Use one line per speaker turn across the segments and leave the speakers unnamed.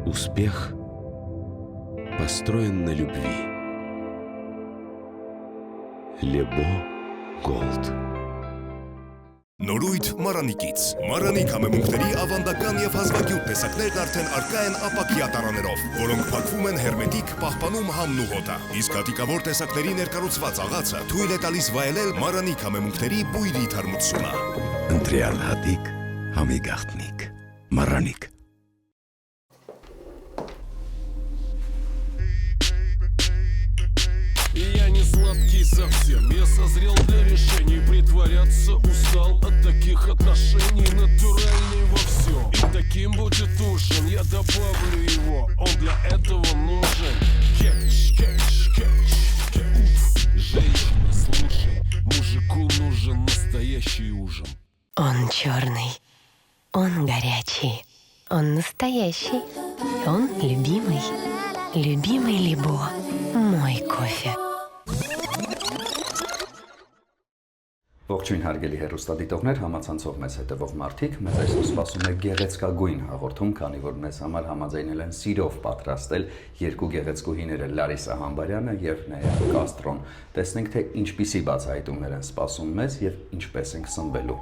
Успех построен на любви. Лебо Голд.
Նորույթ Մարանիկից։ Մարանիկ համեմունքների ավանդական եւ հազվագյուտ տեսակներն արդեն առկա են ապակյա տարաներով, որոնք փակվում են հերմետիկ, պահպանում համն ու հոտը։ Իսկ հատիկավոր տեսակների ներկառուցված աղացը թույլ է տալիս վայելել Մարանիկ համեմունքների բույրի թարմությունը։
Ընտրյալ հատիկ, համի գաղտնիք։ Մարանիկ։
Я не сладкий совсем, я созрел для решений. Притворяться устал от таких отношений. Натуральный во всем, и таким будет ужин. Я добавлю его, он для этого нужен. Кетч, кетч, кетч, кетч. Женщина, слушай, мужику нужен настоящий ужин.
Он черный, он горячий, он настоящий, он любимый. Любимый Лебо, мой кофе.
Ողջույն հարգելի հեռուստադիտողներ, համացանցով մեզ հետևող մարդիկ, մեզ այսօր սպասում է գեղեցկագույն հաղորդում, քանի որ մեզ համար համաձայնել են սիրով պատրաստել երկու գեղեցկուհիները Լարիսա Համբարյանը եւ Նեա Կաստրոն։ Տեսնենք, թե ինչպիսի բացահայտումներ են սպասում մեզ եւ ինչպես ենք սնվելու։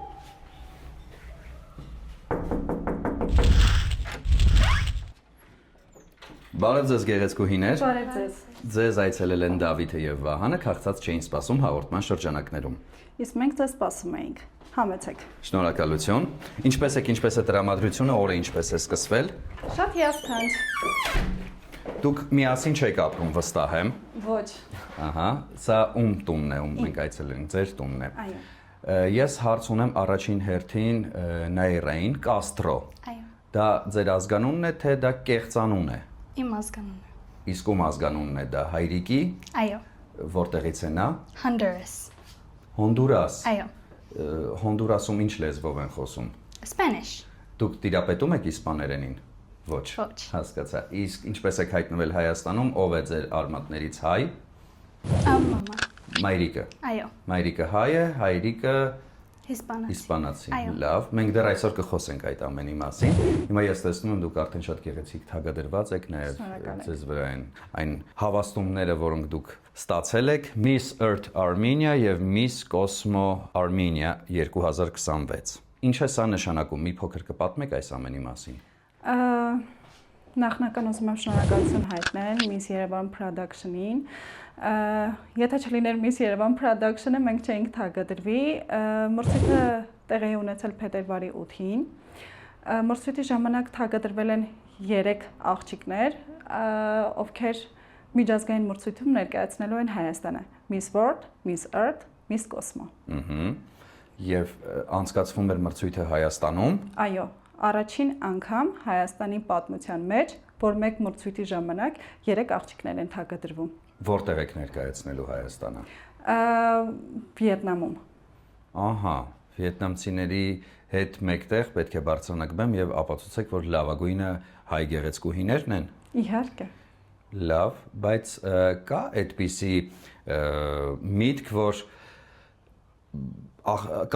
Բարև ձեզ գեղեցկուհիներ։
Բարև ձեզ։
Ձեզ այցելել են Դավիթը եւ Վահանը, քաղցած չէին սպասում հաղորդման շրջանակներում։
Իսկ մենք ձեզ սպասում էինք։ Համեցեք։
Շնորհակալություն։ Ինչպես է տրամադրությունը, օրը ինչպես է սկսվել։
Շատ հիասքանչ։
Դուք միասին չեք ապրում, վստահ եմ։
Ոչ։
Ահա, սա ում տունն է, ում մենք այցելել ենք, ձեր տունն է։
Այո։
Ես հարց ունեմ առաջին հերթին Նայրային Կաստրո։
Այո։
Դա ձեր ազգանունն է, թե դա կեղծանուն է։
Իմ ազգանունն է։
Իսկ ում ազգանունն է դա, հայրիկի։
Այո։
Որտեղից է նա։
Honduras։
Հոնդուրաս։
Այո։
Հոնդուրասում ինչ լեզվով են խոսում։
Spanish։
Դուք տիրապետում եք իսպաներենին։ Ոչ։
Ոչ։
Հասկացա։ Իսկ ինչպես եք հայտնվել Հայաստանում, ով է ձեր արմատներից հայ։
Մամա։
Մայրիկը։
Այո։
Մայրիկը հայ է, հայրիկը
Իսպանացի։
իսպանացի։
Այո։
Լավ, մենք դեռ այսօր կխոսենք այդ ամենի մասին։ Հիմա ես տեսնում եմ դուք արդեն շատ գեղեցիկ թագադրված եք, նաև ձեզ վրա այն հավաստումները, որոնք դուք ստացել եք Miss Earth Armenia եւ Miss Cosmo Armenia 2026։ Ինչ է սա նշանակում։ Մի փոքր կպատմեք այս ամենի մասին։
Նախնական ուզում եմ շնորհակալություն հայտնել Miss Yerevan Production-ին։ Եթե չլիներ Miss Yerevan Production-ը, մենք չէինք թագադրվի։ Մրցույթը տեղի է ունեցել փետրվարի 8-ին։ Մրցույթի ժամանակ թագադրվել են 3 աղջիկներ, ովքեր միջազգային մրցույթում ներկայացնելու են Հայաստանը՝ Miss World, Miss Earth, Miss Cosmo։
Եվ անցկացվում էր մրցույթը Հայաստանում։
Այո, առաջին անգամ Հայաստանի պատմության մեջ, որ մեկ մրցույթի ժամանակ 3 աղջիկներ են թագադրվում։
Որտեղ եք ներկայացնելու Հայաստանը։
Վիետնամում։
Ահա, վիետնամցիների հետ մեկտեղ պետք է բարձրանալու եւ ապացուցեք, որ լավագույնը հայ գեղեցկուհիներն են։
Իհարկե։
Լավ, բայց կա այդպիսի միտք, որ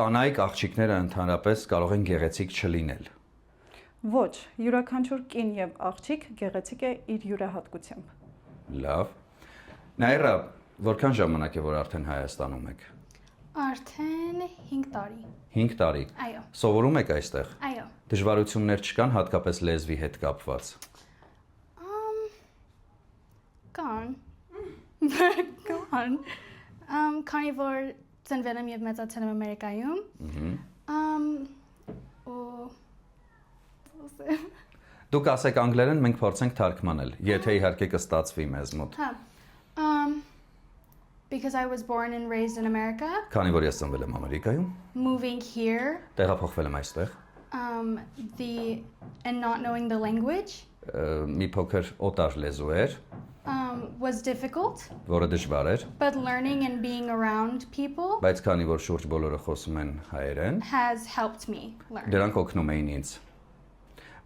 կանայք աղջիկները ընդհանրապես կարող են գեղեցիկ չլինել։
Ոչ, յուրաքանչյուր կին եւ աղջիկ գեղեցիկ է իր յուրահատկությամբ։
Լավ։ Նայրա, որքան ժամանակ է որ արդեն Հայաստանում եք։
Արդեն 5 տարի։
5 տարի։
Այո։
Սովորում եք այստեղ։
Այո։
Դժվարություններ չկան հատկապես լեզվի հետ կապված։
Կան։ Կան։ Քանի որ ծնվել եմ եւ մեծացել եմ Ամերիկայում։
Դուք ասեք անգլերեն, մենք փորձենք թարգմանել, եթե իհարկե կստացվի մեզ մոտ։
Հա։ Because I was born and raised in America.
Քանի որ ես ծնվել եմ Ամերիկայում։
Moving here.
Տեղափոխվել եմ այստեղ։
And not knowing the language.
Մի փոքր օտար լեզու էր։
was difficult,
որը դժվար էր,
but learning and being around people
բայց քանի որ շուրջ բոլորը խոսում են հայերեն,
has helped me learn.
դրանք օգնում էին ինձ։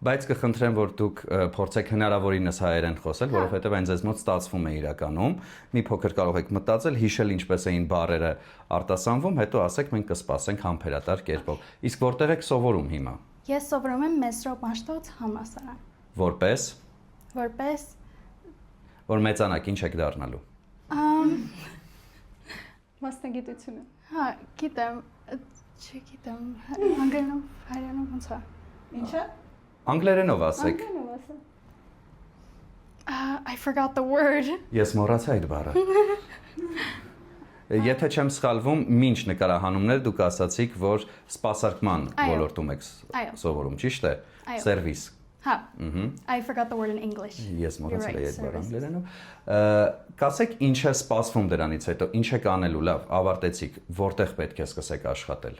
Բայց կխնդրեմ, որ դուք փորձեք հնարավորինս հայերեն խոսել, որովհետև այն ձեզ մոտ ստացվում է իրականում։ Մի փոքր կարող եք մտածել, հիշել ինչպես էին բառերը արտասանվում, հետո ասեք մենք կսպասենք համբերատար կերպով։ Իսկ որտեղ եք սովորում հիմա։
Ես սովորում եմ Մեսրոպ Մաշտոց համալսարան։
Որպես
Որպես
որ մեծանաք ինչ եք դառնալու։
Մասնագիտությունը։
հա, գիտեմ, չգիտեմ, անգլերենով, հայերենով ոնց է։
Ինչա։
Անգլերենով ասեք։
I forgot the word.
Ես մոռացա այդ բառը։ Եթե չեմ սխալվում, ինչ նկարահանումներ դուք ասացիք, որ սպասարկման ոլորտում եք սովորում, ճիշտ է։ Սերվիս։
Հա։ I forgot the word in English.
Ես մոռացել եմ այդ բառը անգլերենով։ Կասեք ինչ է սպասվում դրանից հետո, ինչ եք անելու, լավ, ավարտեցիք, որտեղ պետք է սկսեք աշխատել։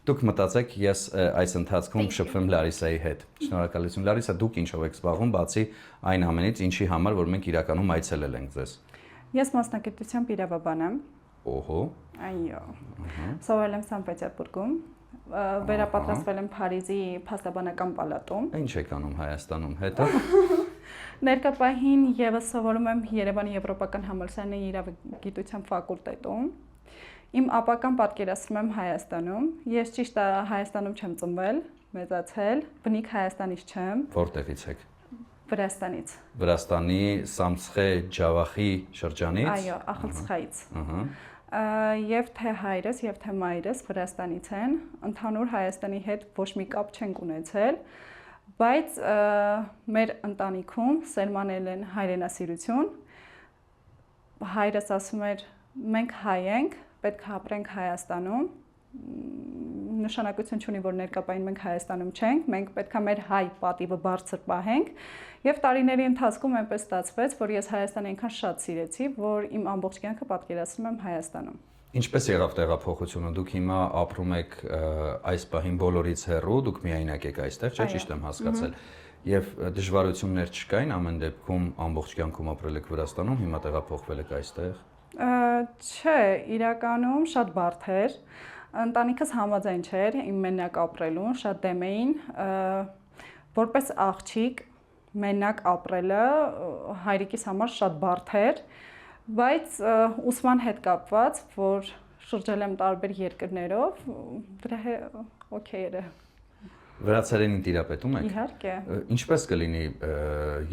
Դուք մտածեք, ես այս ընթացքում շփվեմ Լարիսայի հետ։ Շնորհակալություն Լարիսա, դուք ինչով եք զբաղվում, բացի այն ամենից, ինչի համար, որ մենք իրականում այցելել ենք ձեզ։
Ես մասնագիտությամբ իրավաբան եմ։
Օհո։
Այո։ Սովորել եմ Սանտ Պետերբուրգում, վերապատրաստվել եմ Փարիզի փաստաբանական պալատում։
Ինչ եք անում Հայաստանում հետո։
Ներկայպահին եւս սովորում եմ Երևանի Եվրոպական համալսարանի իրավագիտության ֆակուլտետում։ Իմ ապական պատկերացնում եմ Հայաստանում։ Ես ճիշտ է Հայաստանում չեմ ծնվել, մեծացել, բնիկ Հայաստանից չեմ։
Որտեղից եք։
Վրաստանից։
Վրաստանի Սամցխե Ջավախի շրջանից։
Այո, Ախալցխայից։ Եվ թե հայրս, եւ թե մայրս Վրաստանից են, ընդհանուր Հայաստանի հետ ոչ մի կապ չենք ունեցել, բայց մեր ընտանիքում սերմանել են հայրենասիրություն։ Հայրս ասում էր, մենք հայ ենք, պետք է ապրենք Հայաստանում, նշանակություն չունի, որ ներկայպային մենք Հայաստանում չենք, մենք պետք է մեր հայ պատիվը բարձր պահենք, եւ տարիների ընթացքում այնպես ստացվեց, որ ես Հայաստանը այնքան շատ սիրեցի, որ իմ ամբողջ կյանքը պատկերացնում եմ Հայաստանում։
Ինչպես եղավ տեղափոխությունը, դուք հիմա ապրում եք այս պահին բոլորից հեռու, դուք միայնակ եք այստեղ, չէ՞, ճիշտ եմ հասկացել։ Եվ դժվարություններ չկային, ամեն դեպքում ամբողջ կյանքում ապրել եք Վրաստանում, հիմա տեղափոխվել եք այստեղ։
Չէ, իրականում շատ բարդ էր։ Ընտանիքս համաձայն չէր իմ մենակ ապրելուն, շատ դեմ էին, որպես աղջիկ մենակ ապրելը հայրիկիս համար շատ բարդ էր, բայց ուսման հետ կապված, որ շրջել եմ տարբեր երկրներով, դրա օքեյ էր։
Վրացերենին տիրապետում եք։
Իհարկե։
Ինչպես կլինի,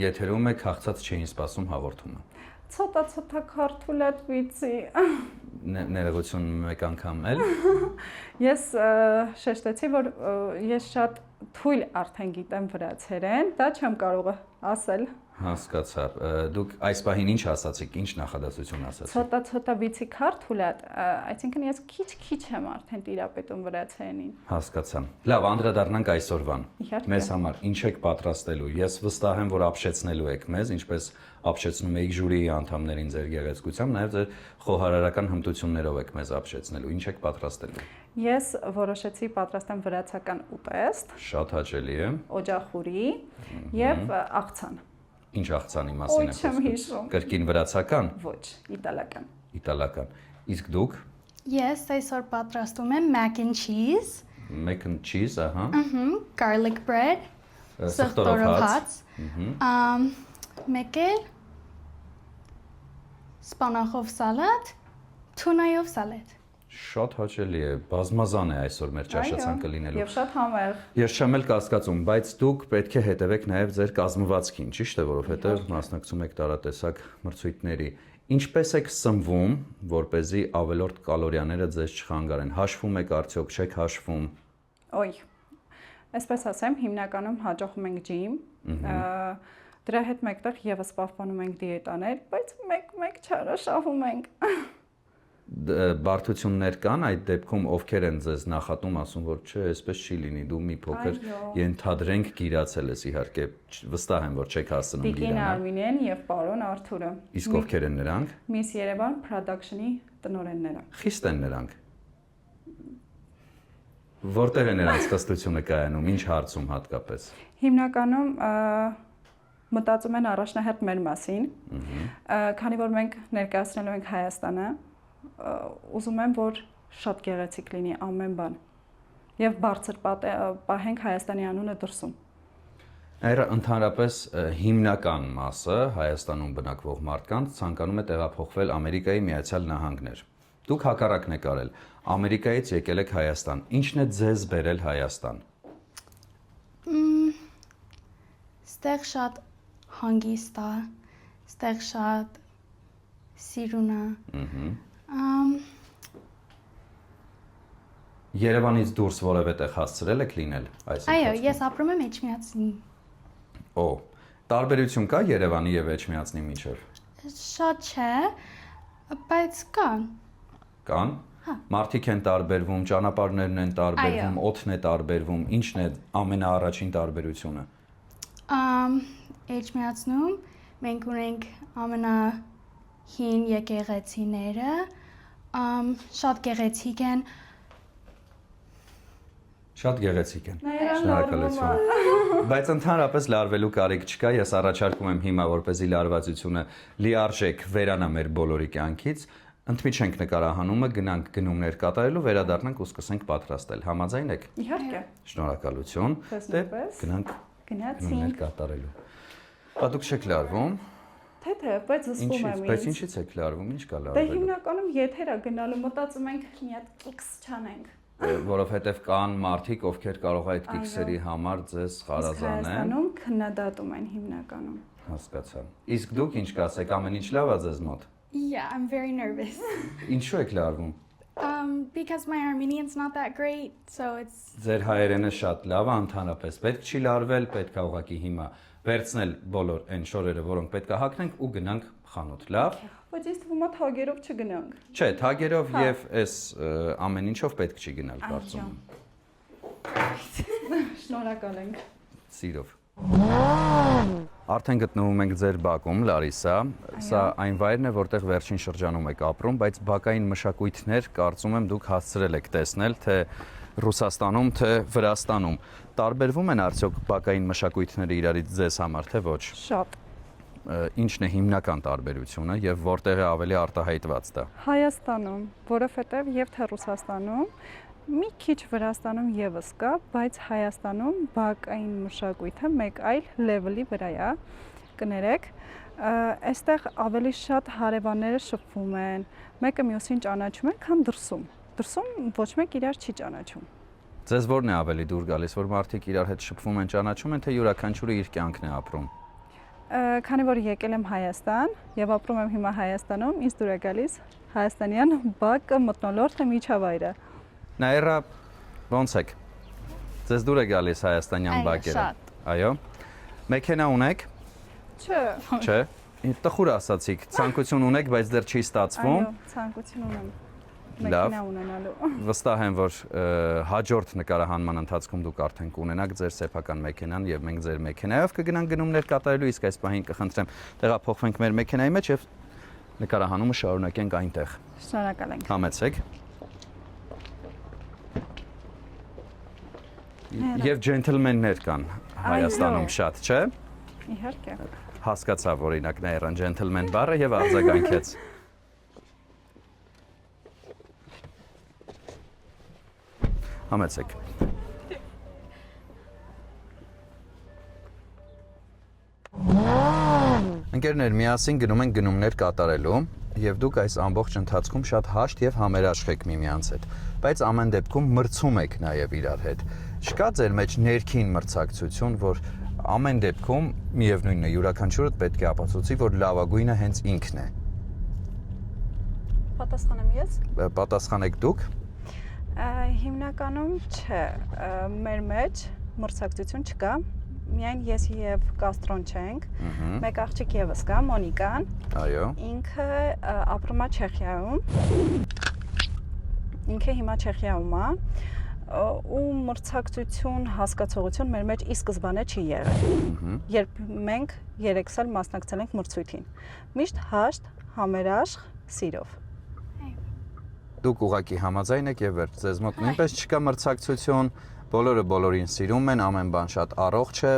եթերում եք հաղթած չէին սպասում հաղորդումը։
Ցոտա քարտուլատվիցի։
Ներողություն մեկ անգամ էլ։
Ես շեշտեցի, որ ես շատ թույլ արդեն գիտեմ վրացերեն, դա չեմ կարող ասել։
Հասկացա։ Դուք այս պահին ինչ ասացիք, ինչ նախադասություն ասացիք։
Ցոտա վիցի քարտուլատ, այսինքն ես քիչ եմ արդեն տիրապետում վրացերենին։
Հասկացա։ Լավ, անդրադառնանք այսօրվան։
Իհարկե։
Մեզ համար ինչ եք պատրաստելու։ Ես վստահ եմ, որ ապշեցնելու եք մեզ, ինչպես ապշեցնում եք ժյուրիի անդամներին ձեր գեղեցկությամբ, նաև ձեր խոհարարական հմտություններով եք մեզ ապշեցնելու։ Ինչ եք պատրաստելու։
Ես որոշեցի պատրաստեմ վրացական ուտեստ։
Շատ հաճելի է։
Օջախուրի եւ աղցան։
Ինչ աղցանի մասին եք
խոսում։
Կրկին վրացական։
Ոչ, իտալական։
Իտալական։ Իսկ դուք։
Ես այսօր պատրաստում եմ mac and cheese,
Mac and cheese, ահա։
garlic bread,
Սխտորով հաց։
մեկ էլ սպանախով սալատ, թունայով սալատ։
Շատ հաճելի է, բազմազան է այսօր մեր ճաշացանկը լինելու։
Եվ շատ համեղ։
Ես չեմ էլ կասկածում, բայց դուք պետք է հետևեք նաև ձեր կազմվածքին, ճիշտ է, որովհետև մասնակցում եք տարատեսակ մրցույթների։ Ինչպես եք սնվում, որպեսզի ավելորդ կալորիաները ձեզ չխանգարեն։ Հաշվում եք արդյոք, չեք հաշվում։
Ոյ։ Այսպես ասեմ, հիմնականում հաջողում ենք ջիմ։ Դրա հետ մեկտեղ եւս պահպանում ենք դիետաներ, բայց մեկ չարաշահում ենք։
Բարդություններ կան այդ դեպքում, ովքեր են ձեզ նախատում, ասում որ չէ, այսպես չի լինի, դու մի փոքր ենթադրենք գիրացել ես, իհարկե վստահ եմ, որ չեք հասցնում գիրանալ։
Տիկին Արմինեն եւ պարոն Արթուրը։
Իսկ ովքեր են նրանք։
Miss Yerevan Production-ի տնօրենները։
Խիստ են նրանք։ Որտեղ է նրանց խստությունը կայանում, ինչ հարցում հատկապես։
Հիմնականում մտածում են առաջնահերթ մեր մասին, քանի որ մենք ներկայացնելու ենք Հայաստանը, ուզում եմ, որ շատ գեղեցիկ լինի ամեն բան եւ բարձր պահենք Հայաստանի անունը դրսում։
Այր ընդհանրապես հիմնական մասը Հայաստանում բնակվող մարդկանց ցանկանում է տեղափոխվել Ամերիկայի Միացյալ Նահանգներ։ Դուք հակառակն եք արել։ Ամերիկայից եկել եք Հայաստան։ Ինչն է ձեզ բերել Հայաստան։
Ստեղ շատ հանգիստ է, ստեղ շատ սիրուն է։
Երևանից դուրս որևէ տեղ հասցրել եք լինել այս
Այո, ես ապրում եմ Էջմիածնի։
Օ, տարբերություն կա Երևանի եւ Էջմիածնի միջև։
Շատ չէ, բայց կան։
Կան։ Մարդիկ են տարբերվում, ճանապարհներն են տարբերվում, օդն է տարբերվում, ինչն է ամենաառաջին տարբերությունը։
Էջմիածնում մենք ունենք ամենահին եկեղեցիները, շատ գեղեցիկ են։
Շատ գեղեցիկ են։ Շնորհակալություն։ Բայց ընդհանրապես լարվելու կարիք չկա, ես առաջարկում եմ հիմա որպեսզի լարվածությունը լիարժեք վերանա մեր բոլորի կյանքից, ընդմիջենք նկարահանումը, գնանք գնումներ կատարելու, վերադառնանք ու սկսենք պատրաստել։ Համաձայն եք։
Իհարկե։
Շնորհակալություն։ Գնանք գնումներ կատարելու։ Բա դուք չեք լարվում։
Թե, բայց զսպում եմ ինձ։
Բայց ինչի՞ց եք լարվում, ինչ կա
Դե
լարվելու։
հիմնականում եթերա գնալու մտածում ենք մի հատ կիքս չանենք։
Որովհետև կան մարդիկ, ովքեր կարող այդ կիքսերի համար ձեզ խարազանեն։
Հայաստանում քննադատում են հիմնականում։
Հասկացա։ Իսկ դուք ինչ կասեք, ամեն ինչ լավ է ձեզ մոտ։
Yeah, I'm very nervous.
Ինչու եք լարվում։
Because my Armenian's not that great, so it's
Ձեր հայերենը շատ լավ է, ընդհանրապես պետք չի լարվել, պետք է ուղղակի հիմա վերցնել բոլոր այն շորերը, որոնք պետք է հագնենք ու գնանք խանութ, լավ։
Բայց ես թվում է թագերով չգնանք։
Չէ, թագերով եւ այս ամեն ինչով պետք չի գնալ, կարծում եմ։
Շնորհակալ ենք։
Սիրով։ Արդեն գտնվում ենք ձեր բակում, Լարիսա։ Սա այն վայրն է, որտեղ վերջին շրջանում եք ապրում, բայց բակային մշակույթներ կարծում եմ դուք հասցրել եք տեսնել, թե Ռուսաստանում, թե Վրաստանում։ Տարբերվում են արդյոք բակային մշակույթները իրարից ձեզ համար, թե ոչ։
Շատ։
Ինչն է հիմնական տարբերությունը եւ որտեղ է ավելի արտահայտված դա։
Հայաստանում, որովհետեւ եւ թե Ռուսաստանում, մի քիչ Վրաստանում եւս կա, բայց Հայաստանում բակային մշակույթը մեկ այլ լեվելի վրա է, կներեք, այստեղ ավելի շատ հարևանները շփվում են, մեկը մյուսին ճանաչում են, քան դրսում։ Դրսում ոչ մեկ իրար չի ճանաչում։
Ձեզ որն է ավելի դուր գալիս, որ մարդիկ իրար հետ շփվում են, ճանաչում են, թե յուրաքանչյուրը իր կյանքն է ապրում։
Քանի որ եկել եմ Հայաստան եւ ապրում եմ հիմա Հայաստանում, ինձ դուր է գալիս հայաստանյան բակը մթնոլորտը միջավայրը։
Նաիրա, ո՞նց եք։ Ձեզ դուր է գալիս հայաստանյան բակերը։ Այո։ Մեքենա ունեք։
Չէ։
Չէ։ Տխուր ասացիք, ցանկություն ունեք, բայց դեռ չի ստացվում։
Այո, ցանկություն ունեմ։
Լավ։
Մեքենա ունենալու։
Վստահ եմ, որ հաջորդ նկարահանման ընթացքում դուք արդեն կունենաք ձեր սեփական մեքենան եւ մենք ձեր մեքենայով կգնանք գնումներ կատարելու, իսկ այս պահին կխնդրեմ տեղափոխվենք մեր մեքենայի մեջ եւ նկարահանումը շարունակենք այնտեղ։
Շնորհակալ ենք։
Համեցեք։ Եվ ջենթլմեններ կան Հայաստանում շատ, չէ՞։
Իհարկե։
Հասկացա, որ օրինակ Նաիրան ջենթլմեն բառը եւ արձագանքեց։ Համեցեք։ Ընկերներ, միասին գնում ենք գնումներ կատարելու եւ դուք այս ամբողջ ընթացքում շատ հաշտ եւ համերաշխ եք միմյանց հետ, բայց ամեն դեպքում մրցում եք նաեւ իրար հետ։ Չկա ձեր մեջ ներքին մրցակցություն, որ ամեն դեպքում միևնույնն է, յուրաքանչյուրը պետք է ապացուցի, որ լավագույնը հենց ինքն է։
Պատասխանեմ ես։
Պատասխանեք դուք։
Հիմնականում չէ, մեր մեջ մրցակցություն չկա, միայն ես եւ Կաստրոն չենք, մեկ աղջիկ եւս կա, Մոնիկան,
Այո։
ինքը ապրում է Չեխիայում, ինքը հիմա Չեխիայում է, ու մրցակցություն, հասկացողություն մեր մեջ ի սկզբանե չի եղել, երբ մենք երեքս էլ մասնակցել ենք մրցույթին, միշտ հաշտ, համերաշխ, սիրով։
Դուք ուղակի համաձայն եք եւ վերջ։ Ձեզ մոտ նույնպես չկա մրցակցություն, բոլորը բոլորին սիրում են, ամեն բան շատ առողջ է,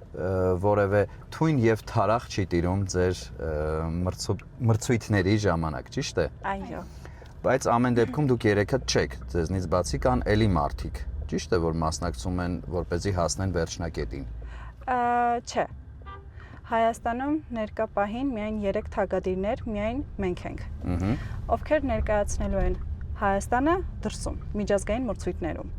որևէ թույն եւ թարախ չի տիրում ձեր մրցույթների ժամանակ, ճիշտ է։
Այո։
Բայց ամեն դեպքում դուք երեքը չեք, ձեզնից բացի կան էլի մարդիկ, ճիշտ է, որ մասնակցում են, որպեսզի հասնեն վերջնակետին։
Չէ։ Հայաստանում ներկա պահին միայն 3 թագադիրներ միայն մենք ենք։ Ովքեր ներկայացնելու են Հայաստանը դրսում, միջազգային մրցույթներում։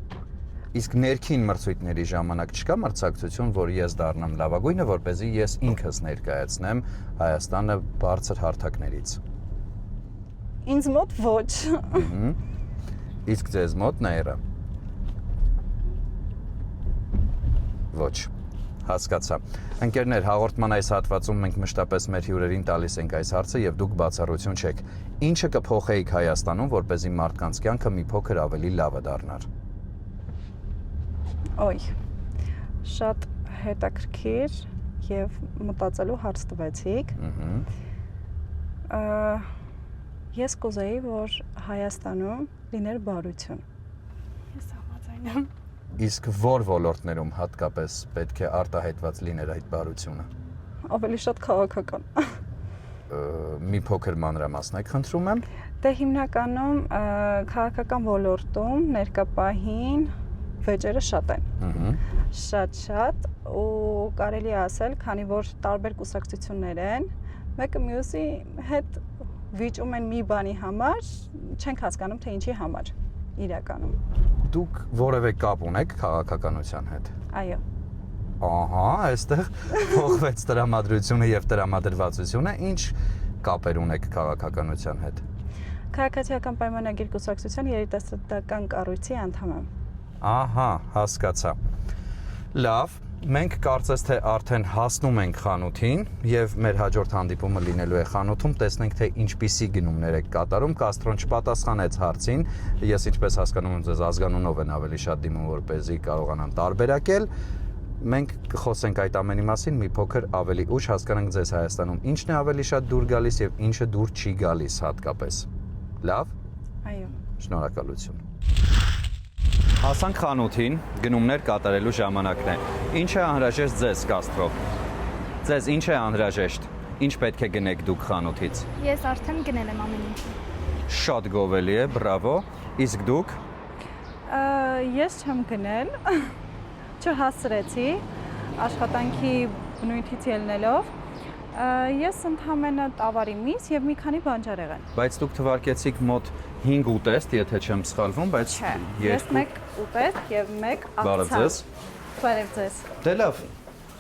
Իսկ ներքին մրցույթների ժամանակ չկա մրցակցություն, որ ես դառնամ լավագույնը, որպեսզի ես ինքս ներկայացնեմ Հայաստանը բարձր հարթակներից։
Ինձ մոտ ոչ։
Իսկ ձեզ մոտ նայրը։ Ոչ։ Հասկացա։ Ընկերներ, հաղորդման այս հատվածում մենք մշտապես մեր հյուրերին տալիս ենք այս հարցը եւ դուք բացառություն չեք։ Ինչը կփոխեիք Հայաստանում, որպեսզի մարդկանց կյանքը մի փոքր ավելի լավը դառնար։
Ոյ։ Շատ հետաքրքիր եւ մտածելու հարց տվեցիք։ Ես կուզեի, որ Հայաստանում լիներ բարություն։
Ես համաձայն եմ։
Իսկ որ ոլորտներում հատկապես պետք է արտահայտված լիներ այդ բարությունը։
Ավելի շատ քաղաքական։
Մի փոքր մանրամասնեք խնդրում եմ։
Դե հիմնականում քաղաքական ոլորտում ներկա պահին վեճերը շատ են։ Շատ ու կարելի ասել, քանի որ տարբեր կուսակցություններ են, մեկը մյուսի հետ վիճում են մի բանի համար, չենք հասկանում թե ինչի համար իրականում։
Դուք որևէ կապ ունեք քաղաքականության հետ։
Այո։
Ահա, այստեղ փոխվեց տրամադրությունը եւ տրամադրվածությունը, ինչ կապեր ունեք քաղաքականության հետ։
Քաղաքացիական պայմանագիր կուսակցության երիտասարդական կառույցի անդամ եմ։
Ահա, հասկացա։ Լավ, մենք կարծես թե արդեն հասնում ենք խանութին եւ մեր հաջորդ հանդիպումը լինելու է խանութում, տեսնենք թե ինչպիսի գնումներ եք կատարում։ Կաստրոն չպատասխանեց հարցին։ Ես ինչպես հասկանում եմ, ձեզ ազգանունով են ավելի շատ դիմում, որպեսզի կարողանան տարբերակել։ Մենք կխոսենք այդ ամենի մասին մի փոքր ավելի ուշ, հասկանանք ձեզ Հայաստանում ինչն է ավելի շատ դուր գալիս եւ ինչը դուր չի գալիս հատկապես։ Լավ։
Այո։
Շնորհակալություն։ Հասանք խանութին, գնումներ կատարելու ժամանակն է։ Ինչ է անհրաժեշտ ձեզ, Կաստրո։ Ձեզ ինչ է անհրաժեշտ։ Ինչ պետք է գնեք դուք խանութից։
Ես արդեն գնել եմ ամեն ինչ։
Շատ գովելի է, բրավո։ Իսկ դուք։
Ես չեմ գնել, չհասրեցի աշխատանքի բնույթից ելնելով։ Ես ընդհանրապես տավարի միս եւ մի քանի բանջարեղեն։
Բայց դուք թվարկեցիք մոտ 5 ուտեստ, եթե չեմ սխալվում, բայց
ես 1 ուտեստ եւ 1 աղցան։
Բարև ձեզ։
Բարև ձեզ։
Դե լավ,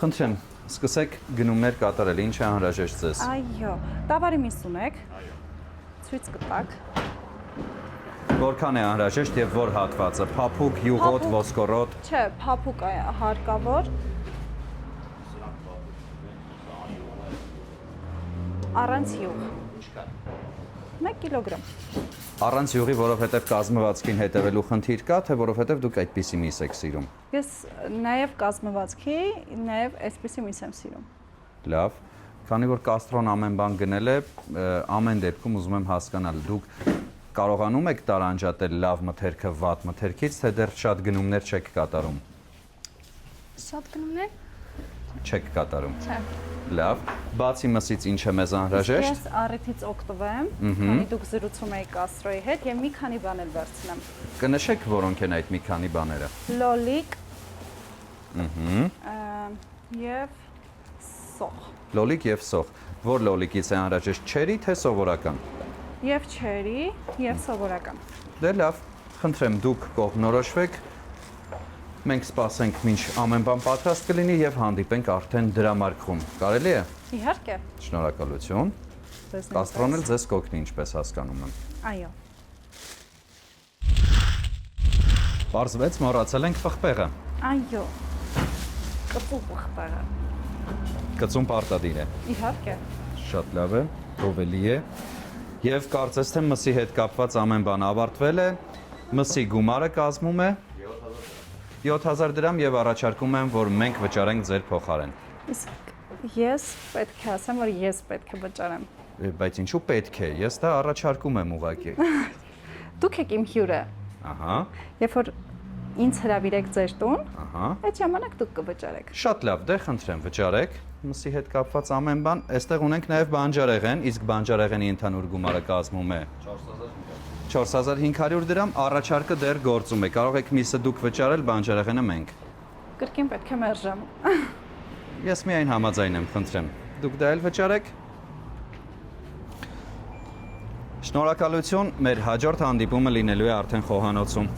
խնդրեմ, սկսեք գնումներ կատարել, ինչ է անհրաժեշտ ձեզ։
Այո, տավարի միս ունեք։ Ցույց կտակ։
Որքան է անհրաժեշտ եւ որ հատվածը՝ փափուկ, յուղոտ, ոսկորոտ։
Չէ, փափուկ է հարկավոր։ Առանց յուղ։ 1 կիլոգրամ։
Առանց յուղի, որովհետեւ կազմվածքին հետևելու խնդիր կա, թե որովհետեւ դուք այդպիսի միս եք սիրում։
Ես նաեւ կազմվածքի, նաեւ այսպիսի միս եմ սիրում։
Լավ։ Քանի որ Կաստրոն ամեն բան գնել է, ամեն դեպքում ուզում եմ հասկանալ, դուք կարողանում եք տարանջատել լավ մթերքը վատ մթերքից, թե դեռ շատ գնումներ չեք կատարում։
Շատ գնումներ։
Չեք կատարում։
Չէ։
Լավ, բացի մսից ինչ է մեզ անհրաժեշտ։
Ես առիթից օգտվեմ, քանի դուք զրուցում եք Կաստրոյի հետ եւ մի քանի բան էլ վերցնեմ։
Կնշեք որոնք են այդ մի քանի բաները։
Լոլիկ։ Եվ սոխ։
Լոլիկ եւ սոխ։ Որ լոլիկից է անհրաժեշտ չերի, թե սովորական։
Եվ չերի, եւ սովորական։
Դե լավ, խնդրեմ դուք կողմնորոշվեք։ Մենք սպասենք մինչ ամեն բան պատրաստ կլինի եւ հանդիպենք արդեն դրամարկղում։ Կարելի է։
Իհարկե։
Շնորհակալություն։ Կաստրոն էլ ձեզ կօգնի, ինչպես հասկանում եմ։
Այո։
Պարզվեց մոռացել ենք պղպեղը։
Այո։ Կծու պղպեղը։
Կծուն պարտադիր է։
Իհարկե։
Շատ լավ է, գովելի է։ Եվ կարծես թե մսի հետ կապված ամեն բան ավարտվել է։ Մսի գումարը կազմում է 7000 դրամ եւ առաջարկում եմ, որ մենք վճարենք ձեր փոխարեն։
Իսկ ես պետք է ասեմ, որ ես պետք է վճարեմ։
Բայց ինչու պետք է։ Ես դա առաջարկում եմ ուղղակի։
Դուք եք իմ հյուրը։
Ահա,
Երբ որ ինձ հրավիրեք ձեր տուն,
ահա։
այդ ժամանակ դուք կվճարեք։
Շատ լավ, դե խնդրեմ, վճարեք։ Մսի հետ կապված ամեն բան։ Այստեղ ունենք նաև բանջարեղեն, իսկ բանջարեղենի ընդհանուր գումարը կազմում է 4500 դրամ, առաջարկը դեռ գործում է։ Կարող եք միսը դուք վճարել, բանջարեղենը մենք։
Կրկին պետք է մերժեմ։
Ես միայն համաձայն եմ, խնդրեմ։ Դուք դա էլ վճարեք։ Շնորհակալություն, մեր հաջորդ հանդիպումը լինելու է արդեն խոհանոցում։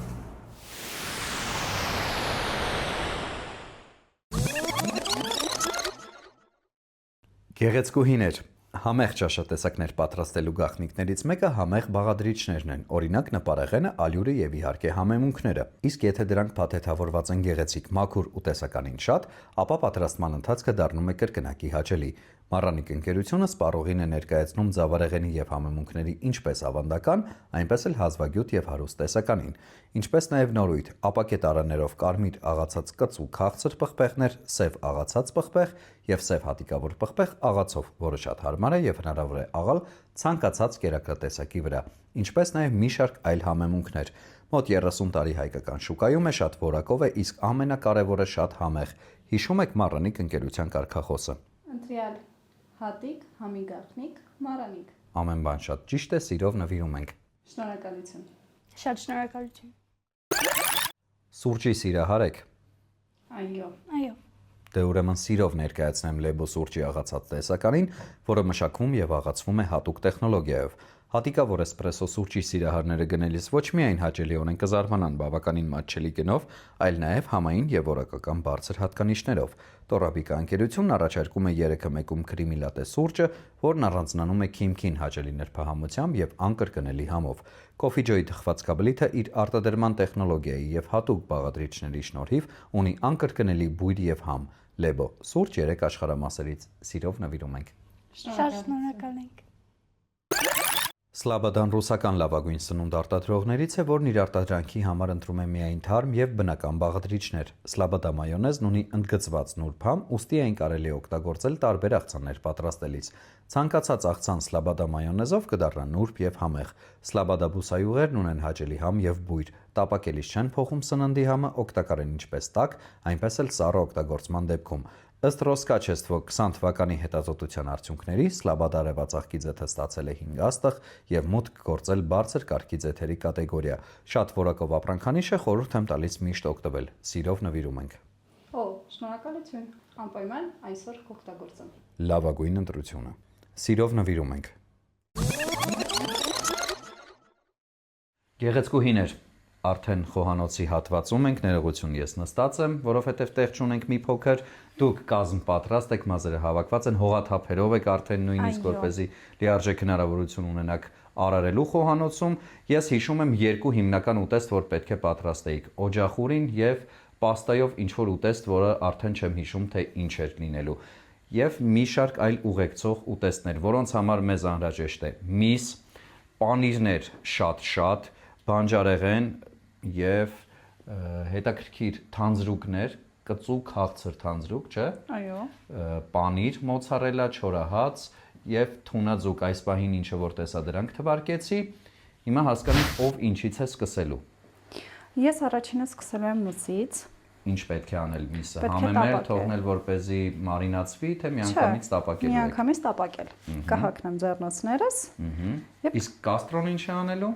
Գեղեցկուհիներ, համեղ ճաշատեսակներ պատրաստելու գաղտնիքներից մեկը համեղ բաղադրիչներն են, օրինակ նպարեղենը, ալյուրը եւ իհարկե համեմունքները։ Իսկ եթե դրանք փաթեթավորված են գեղեցիկ, մաքուր ու տեսականին շատ, ապա պատրաստման ընթացքը դառնում է կրկնակի հաճելի։ Մառանիկ ընկերությունը սպառողին է ներկայացնում ձավարեղենի եւ համեմունքների ինչպես ավանդական, այնպես էլ հազվագյուտ եւ հարուստ տեսականին, ինչպես նաեւ նորույթ, ապակե տարաներով կարմիր աղացած կծու քաղցր պղպեղներ, սև աղացած պղպեղ եւ սև հատիկավոր պղպեղ աղացով, որը շատ հարմար է եւ հնարավոր է աղալ ցանկացած կերակրատեսակի վրա, ինչպես նաեւ մի շարք այլ համեմունքներ։ Մոտ 30 տարի հայկական շուկայում է, շատ որակով է, իսկ ամենակարևորը շատ համեղ։ Հիշում եք Մառանիկ ընկերության կարգախոսը։
Ընտրյալ հատիկ, համի գաղտնիք, մառանիկ։
Ամեն բան շատ ճիշտ է, սիրով նվիրում ենք։
Շնորհակալություն։
Շատ շնորհակալություն։
Սուրճի սիրահար եք։
Այո։
Այո։
Դե ուրեմն սիրով ներկայացնեմ Լեբո սուրճի աղացած տեսականին, որը մշակվում եւ աղացվում է հատուկ տեխնոլոգիայով։ Հատիկավոր էսպրեսո սուրճի սիրահարները գնելիս ոչ միայն հաճելիորեն կզարմանան բավականին մատչելի գնով, այլ նաեւ համային եւ որակական բարձր հատկանիշներով։ Տորաբիկա ընկերությունն առաջարկում է 3-1-ում քրիմիլատե սուրճը, որն առանձնանում է քիմքին հաճելի նրբահամությամբ եւ անկրկնելի համով։ Կոֆիջոյի թխվածքաբլիթը իր արտադրման տեխնոլոգիայի եւ հատուկ բաղադրիչների շնորհիվ ունի անկրկնելի բույր եւ համ։ Լեբո սուրճ 3 աշխարհամասերից սիրով նվիրում ենք։
Շատ շնորհակալ ենք։
Սլաբադան ռուսական լավագույն սնունդ արտադրողներից է, որն իր արտադրանքի համար ընտրում է միայն թարմ եւ բնական բաղադրիչներ։ Սլաբադա մայոնեզն ունի ընդգծված նուրբ համ, ուստի այն կարելի է օգտագործել տարբեր աղցաններ պատրաստելիս։ Ցանկացած աղցան սլաբադա մայոնեզով կդառնա նուրբ եւ համեղ։ Սլաբադա բուսայուղերն ունեն հաճելի համ եւ բույր։ Տապակելիս չեն փոխում սննդի համը, օգտակար են ինչպես տաք, այնպես էլ սառը օգտագործման դեպքում։ Ըստ Ռոսկաչեստվո 20 թվականի հետազոտության արդյունքների Սլաբադա արևածաղկի ձեթը ստացել է 5 աստղ եւ մուտք գործել բարձր կարգի ձեթերի կատեգորիա։ Շատ որակով ապրանքանիշ է, խորհուրդ եմ տալիս միշտ օգտվել։ Սիրով նվիրում ենք։
Օ, շնորհակալություն։ Անպայման այսօր կօգտագործեմ։
Լավագույն ընտրությունը։ Սիրով նվիրում ենք։ Գեղեցկուհիներ, արդեն խոհանոցի հատվածում ենք, ներողություն ես նստած եմ, որովհետև տեղ չունենք մի փոքր, դուք կազմ պատրաստ եք, մազերը հավաքված են, հողաթափերով եք արդեն նույնիսկ որպեսզի լիարժեք հնարավորություն ունենաք արարելու խոհանոցում։ Ես հիշում եմ 2 հիմնական ուտեստ, որ պետք է պատրաստեիք՝ օջախուրին եւ պաստայով ինչ-որ ուտեստ, որը արդեն չեմ հիշում, թե ինչ էր լինելու։ Եվ մի շարք այլ ուղեկցող ուտեստներ, որոնց համար մեզ անհրաժեշտ է միս, պանիրներ շատ, բանջարեղեն եւ հետաքրքիր թանձրուկներ, կծու քաղցր թանձրուկ, չէ՞։
Այո։
Պանիր, մոցարելա, չորահաց եւ թունաձուկ, այս պահին ինչը որ տեսա դրանք թվարկեցի։ Հիմա հասկանանք ով ինչից է սկսելու։
Ես առաջինը սկսելու եմ մսից։
Ինչ պետք է անել միսը,
Պետք է
համեմել,
տապակել։
թողնել որպեսզի մարինացվի, թե միանգամից տապակելու եք։
Միանգամից տապակել։ Կհագնեմ ձեռնոցներս։
Իսկ կաստրոն ինչ է անելու։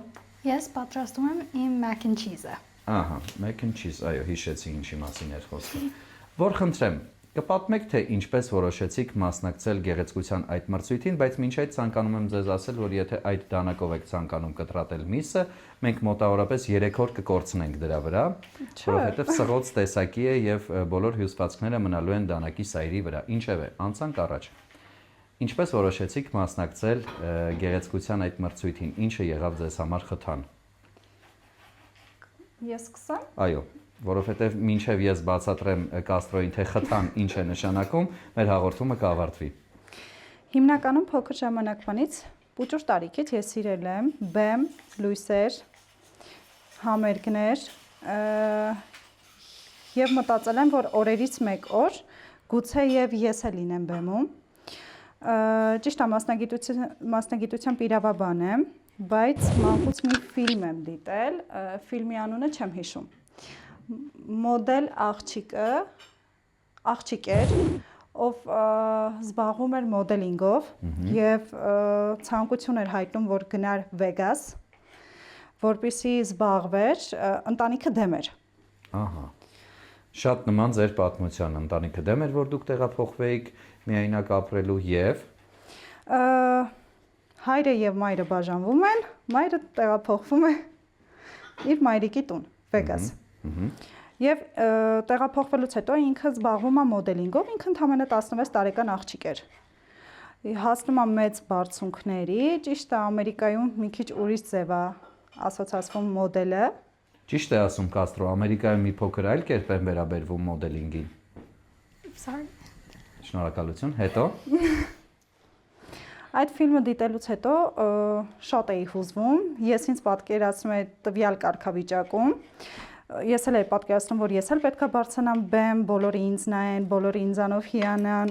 Ես պատրաստում եմ իմ mac and cheese-ը։
Ահա, mac and cheese, այո, հիշեցի ինչի մասին էր խոսքը։ Որ խնդրեմ, կպատմեք թե ինչպես որոշեցիք մասնակցել գեղեցկության այդ մրցույթին, բայց մինչ այդ ցանկանում եմ ձեզ ասել, որ եթե այդ դանակով եք ցանկանում կտրատել միսը, մենք մոտավորապես 3 օր կկորցնենք դրա վրա, որովհետև սղոց տեսակի է եւ բոլոր հյուսվածքները մնալու են դանակի սայրի վրա։ Ինչևէ, անցանք առաջ։ Ինչպես որոշեցիք մասնակցել գեղեցկության այդ մրցույթին, ինչը եղավ ձեզ համար խթան։
Ես սկսեմ։
Այո, որովհետև մինչև ես բացատրեմ կաստրոյին, թե խթան ինչ է նշանակում, մեր հաղորդումը կավարտվի։
Հիմնականում փոքր ժամանակվանից պուճուր տարիքից ես սիրել եմ բեմ, լույսեր, համերգներ եւ մտածել եմ, որ օրերից մեկ օր գուցե եւ ես էլ լինեմ բեմում։ Ճիշտ է, մասնագիտությամբ իրավաբան եմ բայց մանկուց մի ֆիլմ եմ դիտել, ֆիլմի անունը չեմ հիշում։ Մոդել աղջիկ էր, ով զբաղվում էր մոդելինգով եւ ցանկություն էր հայտնում, որ գնար Վեգաս, որպեսզի զբաղվեր, ընտանիքը դեմ էր։
Ահա։ Շատ նման ձեր պատմության ընտանիքը դեմ էր, որ դուք տեղափոխվեիք միայնակ ապրելու եւ
հայրը եւ մայրը բաժանվում են, մայրը տեղափոխվում է իր մայրիկի տուն, Վեգաս։ Եվ տեղափոխվելուց հետո ինքը զբաղվում է մոդելինգով, ինքը ընդամենը 16 տարեկան աղջիկ էր։ Հասնում է մեծ բարձունքների, ճիշտ է Ամերիկայում մի քիչ ուրիշ ձև է ասոցացվում մոդելը։
Ճիշտ է ասում Կաստրո, Ամերիկայում մի փոքր այլ կերպ են վերաբերվում մոդելինգին։
Sorry.
Շնորհակալություն, հետո։
Այդ ֆիլմը դիտելուց հետո շատ էի հուզվում, ես ինձ պատկերացնում եմ տվյալ կարգավիճակում, ես էլ էի պատկերացնում, որ ես էլ պետքա բարձրանամ բեմ, բոլորը ինձ նայեն, բոլորը ինձանով հիանան։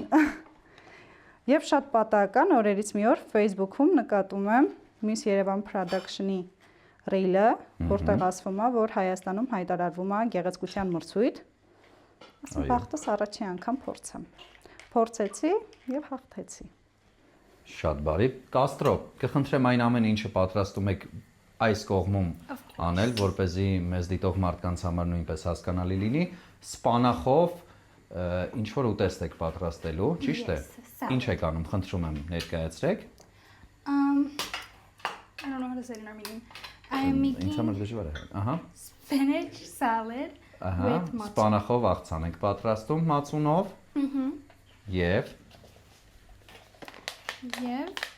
Եվ շատ պատահական օրերից մի օր Facebook-ում նկատում եմ Miss Yerevan Production-ի ռիլը, որտեղ ասվում է, որ Հայաստանում հայտարարվում է գեղեցկության մրցույթ։ Ասում բախտս առաջի անգամ փորձեմ։ Փորձեցի եւ հաղթեցի։
Շատ բարի։ Կաստրո, կխնդրեմ այն ամեն ինչը պատրաստում եք այս կողմում անել, որպեսզի մեզ դիտող մարդկանց համար նույնպես հասկանալի լինի, սպանախով ինչ որ ուտեստ եք պատրաստելու, ճիշտ է։ Ինչ եք անում, խնդրում եմ ներկայացրեք։
I don't know how to say it in Armenian. I'm making
Ինձ համար դժվար է։ Ահա։
spinach salad with matzo.
Սպանախով աղցան եք պատրաստում մածունով։ Եվ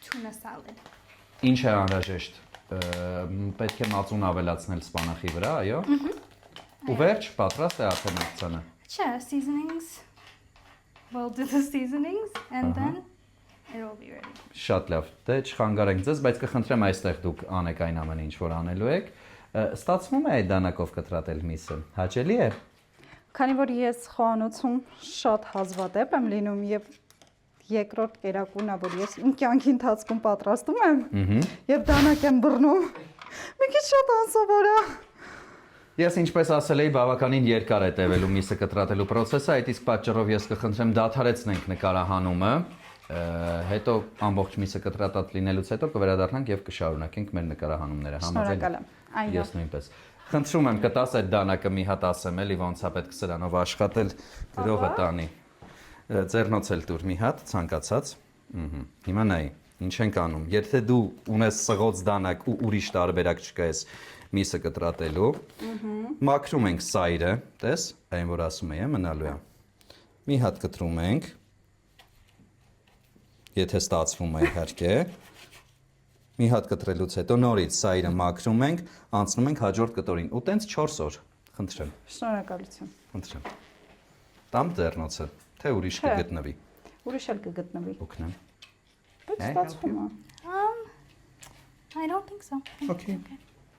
tuna salad.
ինչ է անհրաժեշտ։ Պետք է մածուն ավելացնել սպանախի վրա, այո։ Ու վերջ պատրաստ է արդեն աղցանը։
Yeah, seasonings. We'll do the seasonings and then it will be ready.
Շատ լավ։ Դե չխանգարենք ձեզ, բայց կխնդրեմ այստեղ դուք անեք այն ամենը, ինչ որ անելու եք։ Ստացվում է այդ դանակով կտրատել միսը։ Հաճելի է։
Քանի որ ես խոհանոցում շատ հազվադեպ եմ լինում եւ երկրորդ կերակուրն է, որ ես իմ կյանքի ընթացքում պատրաստում եմ, եւ դանակ եմ բռնում։ Մի քիչ շատ անսովոր է։
Ես ինչպես ասել էի, բավականին երկար է տևելու միսը կտրատելու process-ը, այդ իսկ պատճառով ես կխնդրեմ դադարեցնենք նկարահանումը, հետո ամբողջ միսը կտրատած լինելուց հետո կվերադառնանք եւ կշարունակենք մեր նկարահանումները։
Շնորհակալ եմ։ Այո։
Ես նույնպես։ Խնդրում եմ կտաս այդ դանակը մի հատ ասեմ էլի ոնց է պետք սրանով աշխատել գրողը տանի։ Ձեռնոցել տուր մի հատ ցանկացած։ Հիմա նայ, ինչ ենք անում։ Եթե դու ունես սղոց դանակ ու ուրիշ տարբերակ չկայես միսը կտրատելու, մաքրում ենք սայրը, տես, այն որ ասում եմ, մնալու է։ Մի հատ կտրում ենք։ Եթե ստացվում է իհարկե։ Մի հատ կտրելուց հետո նորից սայրը մաքրում ենք, անցնում ենք հաջորդ կտորին։ Ու տենց 4 օր։ Խնդրեմ։
Շնորհակալություն։
Խնդրեմ։ Տամ ձեռնոցը, թե ուրիշ կգտնվի։
Ուրիշ էլ կգտնվի։
Օգնեմ։
Բայց ստացվում է։
I don't think so.
Okay.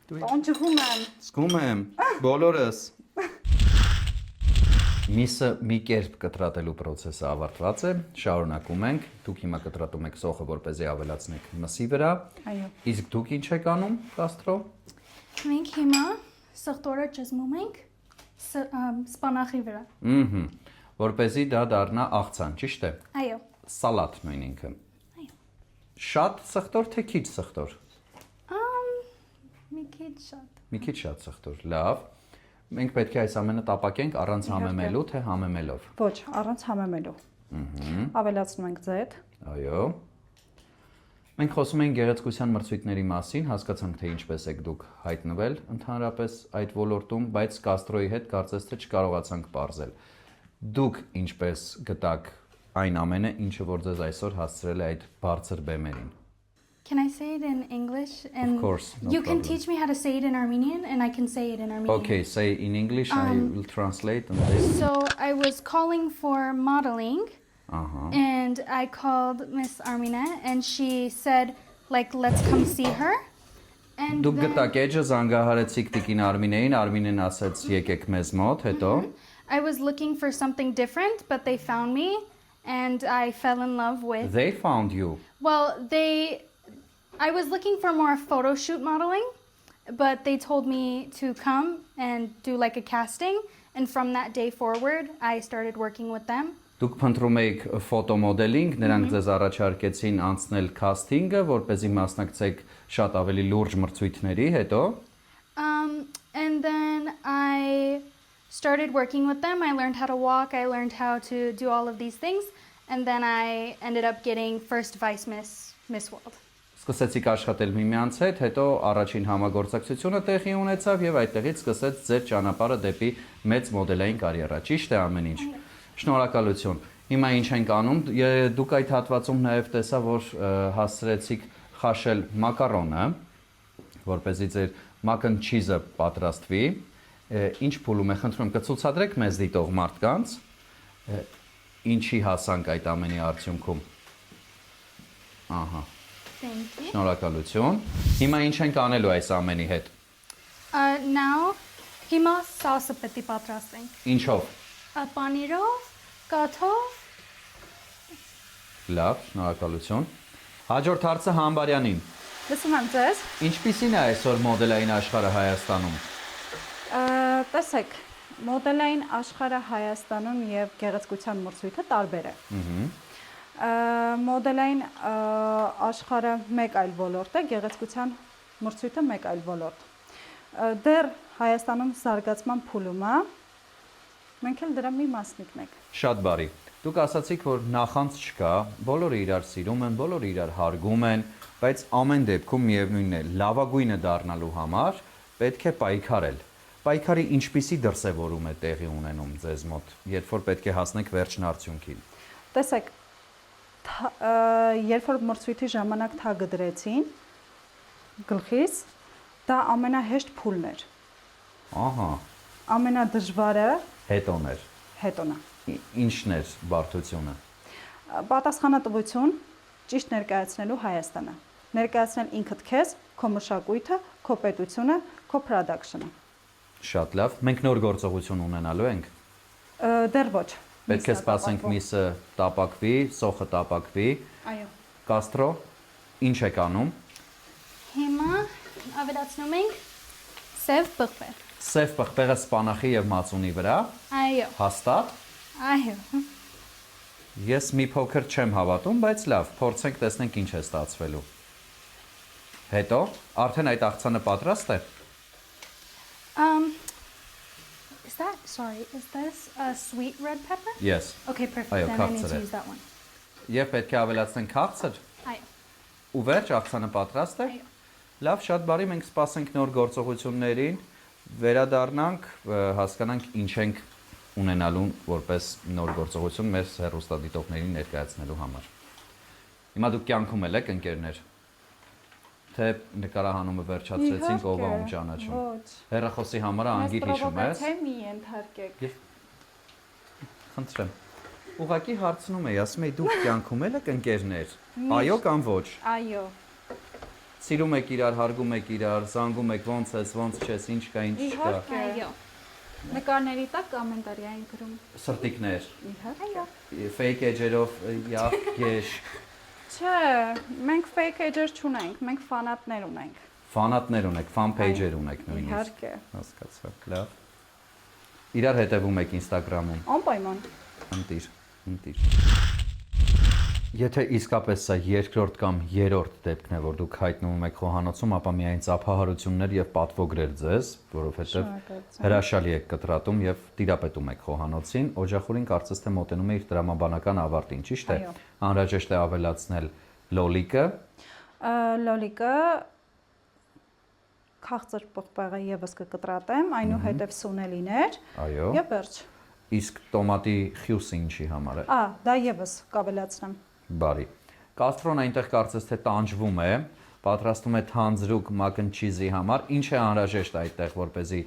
Տանջվում եմ։
Զգում եմ, բոլորս։ Միսը մի կերպ կտրատելու process-ը ավարտված է, շարունակում ենք։ Դուք հիմա կտրատում եք սոխը, որպեսզի ավելացնեք մսի վրա։
Այո։
Իսկ դուք ինչ եք անում, Կաստրո։
Մենք հիմա սխտորը ճզմում ենք սպանախի վրա։
Որպեսզի դա դառնա աղցան, ճիշտ է։
Այո։
Սալատ նույն ինքը։
Այո։
Շատ սխտոր թե քիչ սխտոր։
Մի քիչ շատ։
Մի քիչ շատ սխտոր, լավ։ Մենք պետք է այս ամենը տապակենք առանց համեմելու, թե համեմելով։
Ոչ, առանց համեմելու։ Ավելացնում ենք ձեթ։
Այո։ Մենք խոսում ենք գեղեցկության մրցույթների մասին, հասկացանք թե ինչպես եք դուք հայտնվել ընդհանրապես այդ ոլորտում, բայց Կաստրոյի հետ կարծես թե չկարողացանք պարզել։ Դուք ինչպես գտաք այն ամենը, ինչը որ ձեզ այսօր հասցրել է այդ բարձր բեմերին։
Can I say it in English? And
Of course, no
you
problem.
can teach me how to say it in Armenian, and I can say it in Armenian.
Okay, say in English, I will translate and then...
So I was calling for modeling, and I called Miss Armina, and she said, like, let's come see her. And
Դուք
then
գտաք էջը զանգահարեցիք տիկին Արմինեին, Արմինեն ասաց եկեք մեզ մոտ, հետո
I was looking for something different, but they found me, and I fell in love with.
They found you.
Well, I was looking for more photo shoot modeling, but they told me to come and do like a casting, and from that day forward, I started working with them.
Դուք փնտրում եք ֆոտոմոդելինգ, նրանք ձեզ առաջարկեցին անցնել քասթինգը, որպեսզի մասնակցեք շատ ավելի լուրջ մրցույթների, հետո
And then I started working with them. I learned how to walk, I learned how to do all of these things, and then I ended up getting first vice Miss World.
Սկսեցիք աշխատել միմյանց հետ, հետո առաջին համագործակցությունը տեղի ունեցավ եւ այդտեղից սկսեց ձեր ճանապարհը դեպի մեծ մոդելային կարիերա։ Ճիշտ է ամեն ինչ։ Շնորհակալություն։ Հիմա ինչ ենք անում։ Դուք այդ հատվածում նաեւ տեսա, որ հասցրեցիք խաշել մակարոնը, որպեսզի ձեր mac and cheese-ը պատրաստվի։ Ինչ փուլում է, խնդրում եմ կցուցադրեք մեզ դիտող մարդկանց, ինչի հասանք այդ ամենի արդյունքում։ Ահա։
Thank you.
Շնորհակալություն։ Հիմա ինչ ենք անելու այս ամենի հետ։
Now, հիմա salsa պետք է պատրաստենք։
Ինչով։
Պանիրով, կաթով։
Լավ, շնորհակալություն։ Հաջորդ հարցը Համբարյանին։
Լսում եմ ձեզ։
Ինչպիսին է այսօր մոդելային աշխարհը Հայաստանում։
Տեսեք, մոդելային աշխարհը Հայաստանում եւ գեղեցկության մրցույթը տարբեր է։ Մոդելային աշխարհը մեկ այլ ոլորտ է, գեղեցկության մրցույթը մեկ այլ ոլորտ։ Դեռ Հայաստանում զարգացման փուլում է, մենք էլ դրա մի մասնիկն ենք։
Շատ բարի։ Դուք ասացիք, որ նախանց չկա, բոլորը իրար սիրում են, բոլորը իրար հարգում են, բայց ամեն դեպքում միևնույնն է, լավագույնը դառնալու համար պետք է պայքարել։ Պայքարի ինչպիսի դրսևորում է տեղի ունենում ձեզ մոտ, երբ որ պետք է հասնեք վերջնարդյունքին։
Տեսեք, երբ որ մրցույթի ժամանակ թագադրեցին գլխից, դա ամենահեշտ փուլն էր։ Ահա։ Ամենադժվարը հետոն է։
Ինչն էր բարդությունը։
Պատասխանատվություն, ճիշտ ներկայացնելու Հայաստանը։ Ներկայացնել ինքդ քեզ, քո մշակույթը, քո պետությունը, քո production-ը։
Շատ լավ։ Մենք նոր գործողություն ունենալու ենք։
Դեռ ոչ։
Պետք է սպասենք միսը տապակվի, սոխը տապակվի։
Այո։
Կաստրո, ինչ եք անում։
Հիմա ավելացնում ենք սև պղպեղ։
Սև պղպեղը սպանախի եւ մածունի վրա։
Այո։
Հաստատ։
Այո։
Ես մի փոքր չեմ հավատում, բայց լավ, փորձենք տեսնենք ինչ է ստացվելու։ Հետո, արդեն այդ աղցանը պատրաստ է։
Is this a sweet red pepper?
Yes.
Okay, perfect.
Այո,
Then I need
քաղցր
to
է։
use that one.
Եվ պետք է ավելացնենք քաղցր։
Այո։
Ու վերջ աղցանը պատրաստ է։
Այո։
Լավ, շատ բարի, մենք սպասենք նոր գործողություններին, վերադառնանք, հասկանանք ինչ ենք ունենալու որպես նոր գործողություն մեր հեռուստադիտողներին ներկայացնելու համար։ Հիմա դուք կյանքում եք ընկերներ։ Թե նկարահանումը վերջացրեցինք, ով ում ճանաչում։
Ոչ։
Հեռախոսի համարը անգիր հիշում ես։
Ես մի ենթարկեք։
Խնդրեմ։ Ուղղակի հարցնում էի, ասում էի դուք կյանքում եք ընկերներ։ Այո կամ ոչ։
Այո։
Սիրում եք իրար, հարգում եք իրար, զանգում եք ոնց ես, ոնց չես, ինչ կա, ինչ չկա։
Այո։
Նկարների տակ կոմենտարի այն գրում։
Սրտիկներ։
Իհարկե։
Fake edge-երով յախ գեշ։
Չէ, մենք fake edge-եր չունենք, մենք ֆանատներ ունենք։
Ֆանատներ ունեք, fan page-եր ունեք նույնիսկ։
Իհարկե։
Հասկացա, լավ։ Իրար հետևում եք Instagram-ում։
Անպայման։
Ընտիր։ Եթե իսկապես սա երկրորդ կամ երրորդ դեպքն է, որ դուք հայտնվում եք խոհանոցում, ապա միայն ծափահարություններ եւ պատվոգրեր ձեզ, որովհետեւ հրաշալի եք կտրատում եւ տիրապետում եք խոհանոցին, օջախորին կարծես թե մոտենում է իր դրամաբանական ավարտին, ճիշտ է։ Անհրաժեշտ է ավելացնել լոլիկը։
Լոլիկը քաղցր պղպեղը եւս կկտրատեմ, այնուհետեւ սունելիներ։
Այո։
Եվ վերջ։
Իսկ տոմատի խյուսը ինչի համար է։
Դա եւս կավելացնեմ։
Բարի։ Կաստրոն այնտեղ կարծես թե տանջվում է, պատրաստում է թանձրուկ mac and cheese-ի համար։ Ինչ է անհրաժեշտ այդտեղ, որպեսզի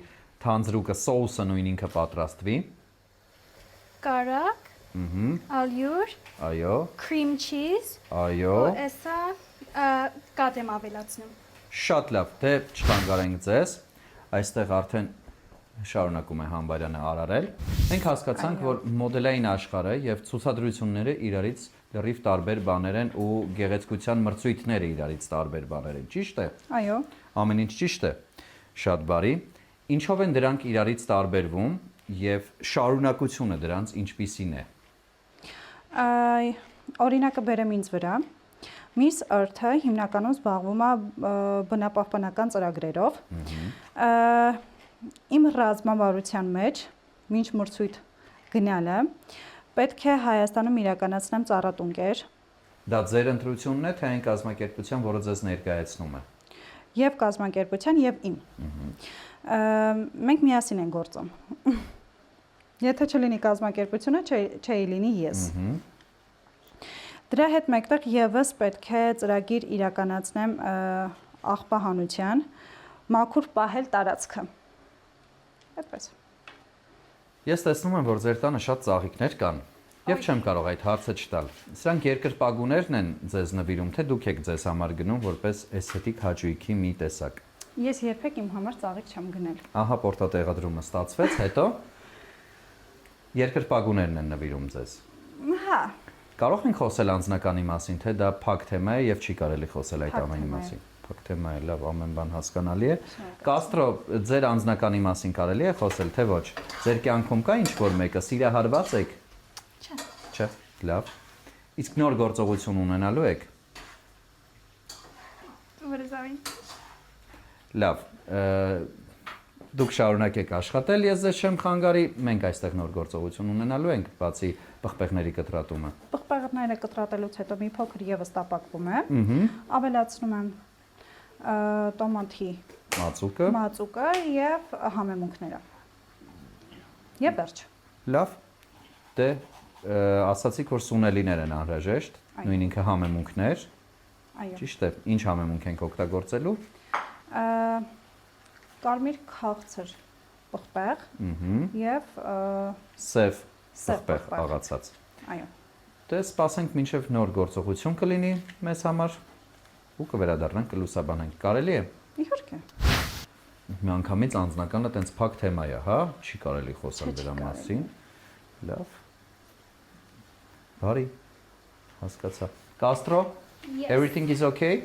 թանձրուկը սոուսը նույն ինքը պատրաստվի։
Կարակ։ Ալյուր։
Այո։
Cream cheese։
Այո։
Էսա կատեմ ավելացնում։
Շատ լավ, դե չխանգարենք ձեզ։ Այստեղ արդեն շարունակում է Համբարյանը արարել։ Մենք հասկացանք, որ մոդելային աշխարհը եւ ցուցադրությունները իրարից լրիվ տարբեր բաներ են ու գեղեցկության մրցույթները իրարից տարբեր բաներ են, ճիշտ է։
Այո։
Ամեն ինչ ճիշտ է։ Շատ բարի։ Ինչով են դրանք իրարից տարբերվում եւ շարունակությունը դրանց ինչպիսին է։
Օրինակը բերեմ ինձ վրա։ Miss Earth-ը հիմնականում զբաղվում է բնապահպանական ծրագրերով։ Իմ ռազմավարության մեջ մինչ մրցույթ գնալը պետք է Հայաստանում իրականացնեմ ծառատունկեր։
Դա ձեր ընտրությունն է, թե այն կազմակերպության, որը ձեզ ներկայացնում է։
Եվ կազմակերպության եւ իմ։ Մենք միասին ենք գործում։ Եթե չլինի կազմակերպությունը, չէի լինի ես։ Դրա հետ մեկտեղ եւս պետք է ծրագիր իրականացնեմ աղբահանության, մաքուր պահել տարածքը։ Այդպես։
Ես տեսնում եմ, որ ձեր տանը շատ ծաղիկներ կան, եւ չեմ կարող այդ հարցը չտալ։ Սրանք երկրպագուներն են ձեզ նվիրում, թե դուք եք ձեզ համար գնում որպես էսթետիկ հաճույքի մի տեսակ։
Ես երբեք իմ համար ծաղիկ չեմ գնել։
Ահա պորտատեղադրումը ստացվեց, հետո երկրպագուներն են նվիրում ձեզ։
Հա։
Կարող ենք խոսել անձնականի մասին, թե դա փակ թեմա է եւ չի կարելի խոսել այդ ամենի մասին։ Փակ թեմա է, լավ, ամեն բան հասկանալի է։ Կաստրո, ձեր անձնականի մասին կարելի է խոսել, թե ոչ։ Ձեր կյանքում կա ինչ-որ մեկը սիրահարված եք։ Չէ, լավ։ Իսկ նոր գործողություն ունենալու եք։
What does that mean?
Լավ, դուք շարունակեք աշխատել, ես ձեզ չեմ խանգարի, մենք այստեղ նոր գործողություն ունենալու ենք, բացի պղպեղների կտրատումը։
Պղպեղները կտրատելուց հետո մի փոքր եւս տապակվում է։ Ավելացնում եմ տոմատի մածուկը եւ համեմունքները։ Եվ վերջ։
Լավ։ Դե ասացիք, որ սունելիներ են անհրաժեշտ, նույն ինքը համեմունքներ։
Այո։
Ճիշտ է։ Ինչ համեմունք ենք օգտագործելու։
Կարմիր քաղցր պղպեղ եւ
Սև պղպեղ աղացած։
Այո։
Դե սպասենք մինչև նոր գործողություն կլինի մեզ համար ու կվերադառնանք կլուսաբանենք։ Կարելի է։
Իհարկե։
Միանգամից անձնականը տենց փակ թեմա է, հա, չի կարելի խոսալ դրա մասին։ Լավ։ Բարի։ Հասկացա։ Կաստրո, everything is okay?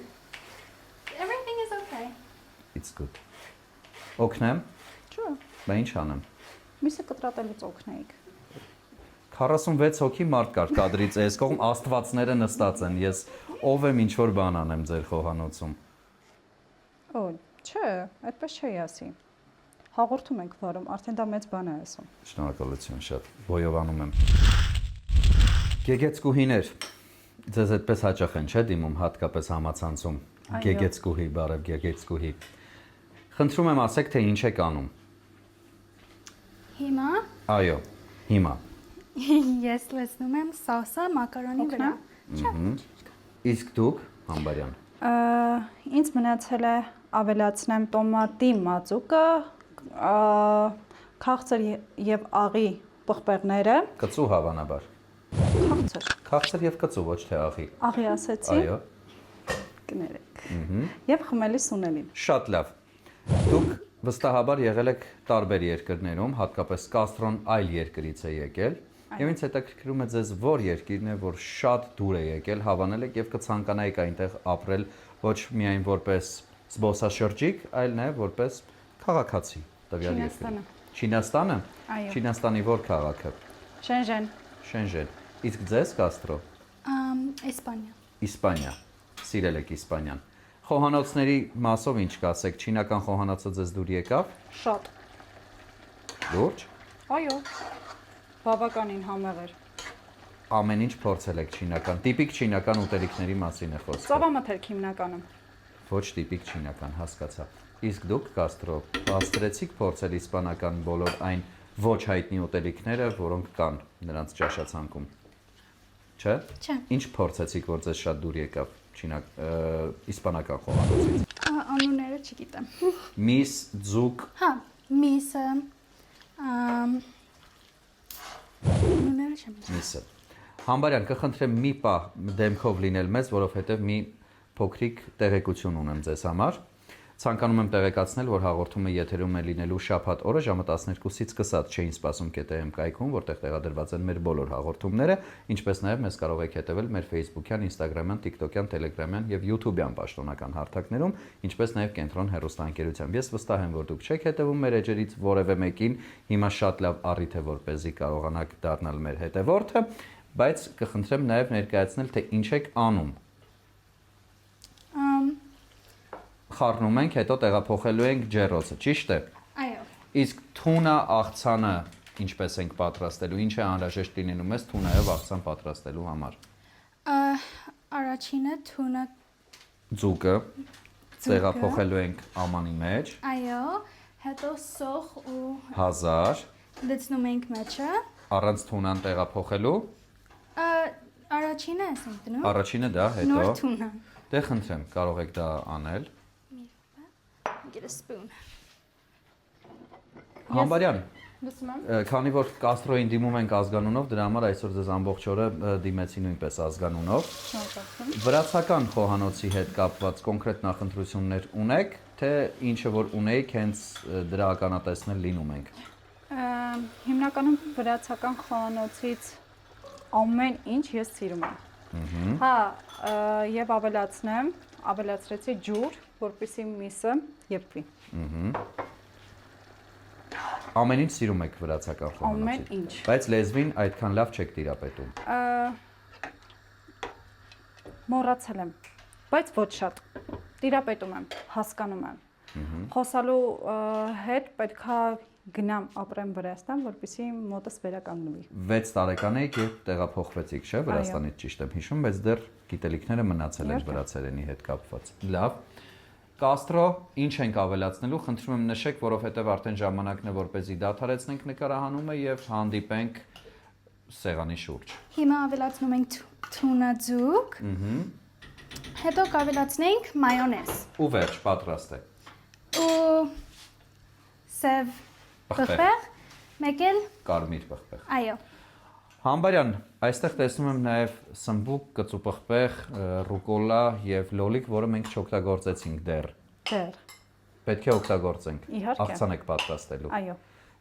Everything is okay.
It's good. Օգնեմ։
Չէ։
Բա ինչ անեմ։
Միսը կտրատելուց օգնեիք։
46 հոգի մարդ կար կադրից այս կողմ, աստվածները նստած են։ Ես ով եմ ինչ որ բան անեմ ձեր խոհանոցում։
Օ, չէ, այդպես չի ասի։ Հաղորդում ենք վարում, արդեն դա մեծ բան է ասում։
Շնորհակալություն շատ։ Բոյովանում եմ։ Գեղեցկուհիներ։ Ձեզ այդպես հաճախ են, չէ՞ դիմում հատկապես համացանցում։ Գեղեցկուհի, բարև գեղեցկուհի։ Խնդրում եմ ասեք, թե ինչ եք անում։
Հիմա
Այո, հիմա։
Ես լցնում եմ սոսը մակարոնի վրա։
Իսկ դուք, Համբարյան։
Ինձ մնացել է ավելացնեմ տոմատի մածուկը, քաղցր եւ աղի պղպեղները։
Կծու հավանաբար։
Քաղցր։
Քաղցր եւ կծու, ոչ թե աղի։
Աղի ասեցի։
Այո։
Կներեք։ Եվ խմելի սունելին։
Շատ լավ։ Դուք վստահաբար եղել եք տարբեր երկրներում, հատկապես Կաստրոն այլ երկրից է եկել։ Եվ ինձ հետաքրքրում է ձեզ որ երկիրն է, որ շատ դուր է եկել, հավանել եք եւ կցանկանայիք այնտեղ ապրել ոչ միայն որպես զբոսաշրջիկ, այլ նաեւ որպես քաղաքացի տվյալ երկրի։ Չինաստանը։
Այո։
Չինաստանի որ քաղաքը։
Շենժեն։
Շենժեն։ Իսկ ձեզ Կաստրո։
Իսպանիա։
Իսպանիա։ Սիրել եք Իսպանիան։ Խոհանոցների մասով ինչ կասեք, չինական խոհանոցը ձեզ դուր եկավ։
Շատ։
Լուրջ։
Այո։ Բավականին համեղ էր։
Ամեն ինչ փորձել եք չինական։ Տիպիկ չինական ուտելիքների մասին է խոսքը։
Ծովամթերք հիմնականում։
Ոչ տիպիկ չինական, հասկացա։ Իսկ դուք Կաստրո, հաստրեցիք փորձել իսպանական բոլոր այն ոչ հայտնի ուտելիքները, որոնք կան նրանց ճաշացանկում։ Չէ՞։
Չէ։
Ինչ փորձեցիք, որ ձեզ շատ դուր եկավ իսպանական խոհանոցից։
Անունները չգիտեմ։
Միս, ձուկ։
Հա, միսը անունները չեմ։
Միսը։ Համբարյան, կխնդրեմ մի պահ դեմքով լինել մեզ, որովհետև մի փոքրիկ տեղեկություն ունեմ ձեզ համար։ Ցանկանում եմ տեղեկացնել, որ հաղորդումը եթերում է լինելու շաբաթ օրը ժամը 12-ից սկսած չէին սպասում KTM կայքում, որտեղ տեղադրված են մեր բոլոր հաղորդումները, ինչպես նաև մեզ կարող եք հետևել մեր Facebook-յան, Instagram-յան, TikTok-յան, Telegram-յան եւ YouTube-յան պաշտոնական հարթակներում, ինչպես նաև Կենտրոն հեռուստաընկերությամբ։ Ես վստահ եմ, որ դուք չեք հետևում մեր էջերից որևէ մեկին, հիմա շատ լավ առիթ է, որպեսզի կարողանաք դառնալ մեր հետևորդը, բայց կխնդրեմ նաև ներկայացնել, թե ինչ եք անում։ Խառնում ենք, հետո տեղափոխելու ենք ջեռոցը, ճիշտ է։
Այո։
Իսկ թունա աղցանը ինչպես ենք պատրաստելու, ինչ է անհրաժեշտ լինելու մեզ թունայով աղցան պատրաստելու համար։
Առաջինը թունը
Ձուկը տեղափոխելու ենք ամանի մեջ։
Այո, հետո սոխ ու
1000
լցնում ենք մեջը։
Առանց թունան տեղափոխելու։
Առաջինը ենք դնում։
Առաջինը դա, հետո։
Նոր թունը։
Դե խնդրեմ, կարող եք դա անել։
Get a spoon։
Համբարյան,
Լսում եմ։
քանի որ կաստրոյին դիմում ենք ազգանունով, դրա համար այսօր ձեզ ամբողջ օրը դիմեցի նույնպես ազգանունով։ Վրացական խոհանոցի հետ կապված կոնկրետ նախընտրություններ ունեք, թե ինչը որ ունեիք, հենց դրա ականատեսն լինում ենք։
Հիմնականում վրացական խոհանոցից ամեն ինչ ես սիրում եմ։ Հա, եւ ավելացրեցի ջուր, որպեսզի միսը եփվի։
Ամեն ինչ սիրում եք վրացական խոհանոցից։
Ամեն ինչ։
Բայց լեզվին այդքան լավ չեք տիրապետում։
Մոռացել եմ, բայց ոչ շատ։ Տիրապետում եմ, հասկանում եմ։ Խոսալու հետ պետքա գնամ ապրեմ Վրաստան, որպեսզի մոտս վերականգնվի։
6 տարեկան եք եւ տեղափոխվեցիք, չէ՞, Վրաստանից ճիշտ եմ հիշում, բայց դեռ գիտելիքները մնացել են վրացերենի հետ կապված։ Լավ։ Կաստրո, ինչ ենք ավելացնելու, խնդրում եմ նշեք, որովհետեւ արդեն ժամանակն է, որպեսզի դադարեցնենք նկարահանումը եւ հանդիպենք սեղանի շուրջ։
Հիմա ավելացնում ենք թունա ձուկ։ Հետո կավելացնենք մայոնեզ։
Ու վերջ, պատրաստ է։
Ու սև պղպեղ, մեկ էլ
Կարմիր պղպեղ։
այո։
Համբարյան, այստեղ տեսնում եմ նաև սմբուկ, կծու պղպեղ, ռուկոլա եւ լոլիկ, որը մենք չօգտագործեցինք դեռ։
Դեռ։
Պետք է օգտագործենք։
Իհարկե։
Աղցան եք պատրաստելու։
Այո։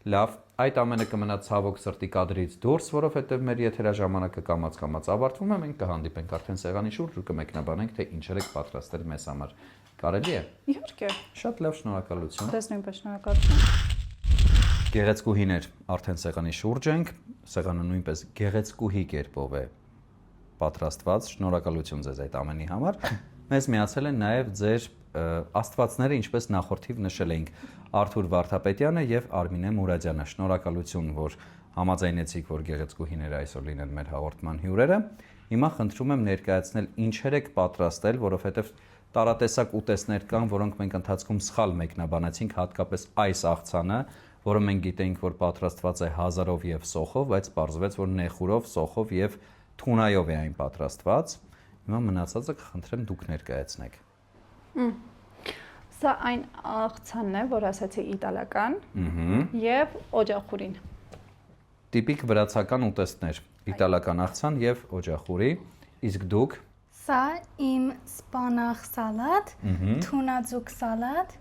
Լավ, այդ ամենը կմնա ցավոք սրտի կադրից դուրս, որովհետեւ մեր եթերաժամանակը կամաց-կամաց ավարտվում է, մենք կհանդիպենք արդեն սեղանի շուրջ ու կմեկնաբանենք, թե ինչեր եք պատրաստել մեզ համար։ Կարելի է։
Իհարկե։
Շատ լավ, շնորհակալություն։
Դες նույնպես շնորհակալություն։
Գեղեցկուհիներ, արդեն սեղանի շուրջ ենք, սեղանը նույնպես գեղեցկուհի կերպով է պատրաստված, շնորհակալություն ձեզ այդ ամենի համար։ Մեզ միացել են նաև ձեր աստվածները, ինչպես նախորդիվ նշել էինք, Արթուր Վարդապետյանը եւ Արմինե Մուրադյանը։ Շնորհակալություն, որ համաձայնեցիք, որ գեղեցկուհիները այսօր լինեն մեր հաղորդման հյուրերը։ Հիմա խնդրում եմ ներկայացնել ինչեր եք պատրաստել, որովհետեւ տարատեսակ ուտեստներ կան, որոնք մենք ընթացքում սխալ մեկնաբանեցինք, հատկապես այս աղցանը, որը մենք գիտենք, որ պատրաստված է 1000-ով եւ սոխով, բայց պարզվեց, որ նեխուրով, սոխով եւ թունայով է այն պատրաստված։ Հիմա մնացածը կխնդրեմ դուք ներկայացնեք։
Սա այն աղցանն է, որ ասացի իտալական, եւ օջախուրին։
Տիպիկ վրացական ուտեստներ՝ իտալական աղցան եւ օջախուրի, իսկ դուք
Սա իմ սպանախ սալատ, թունա ձուկ սալատ,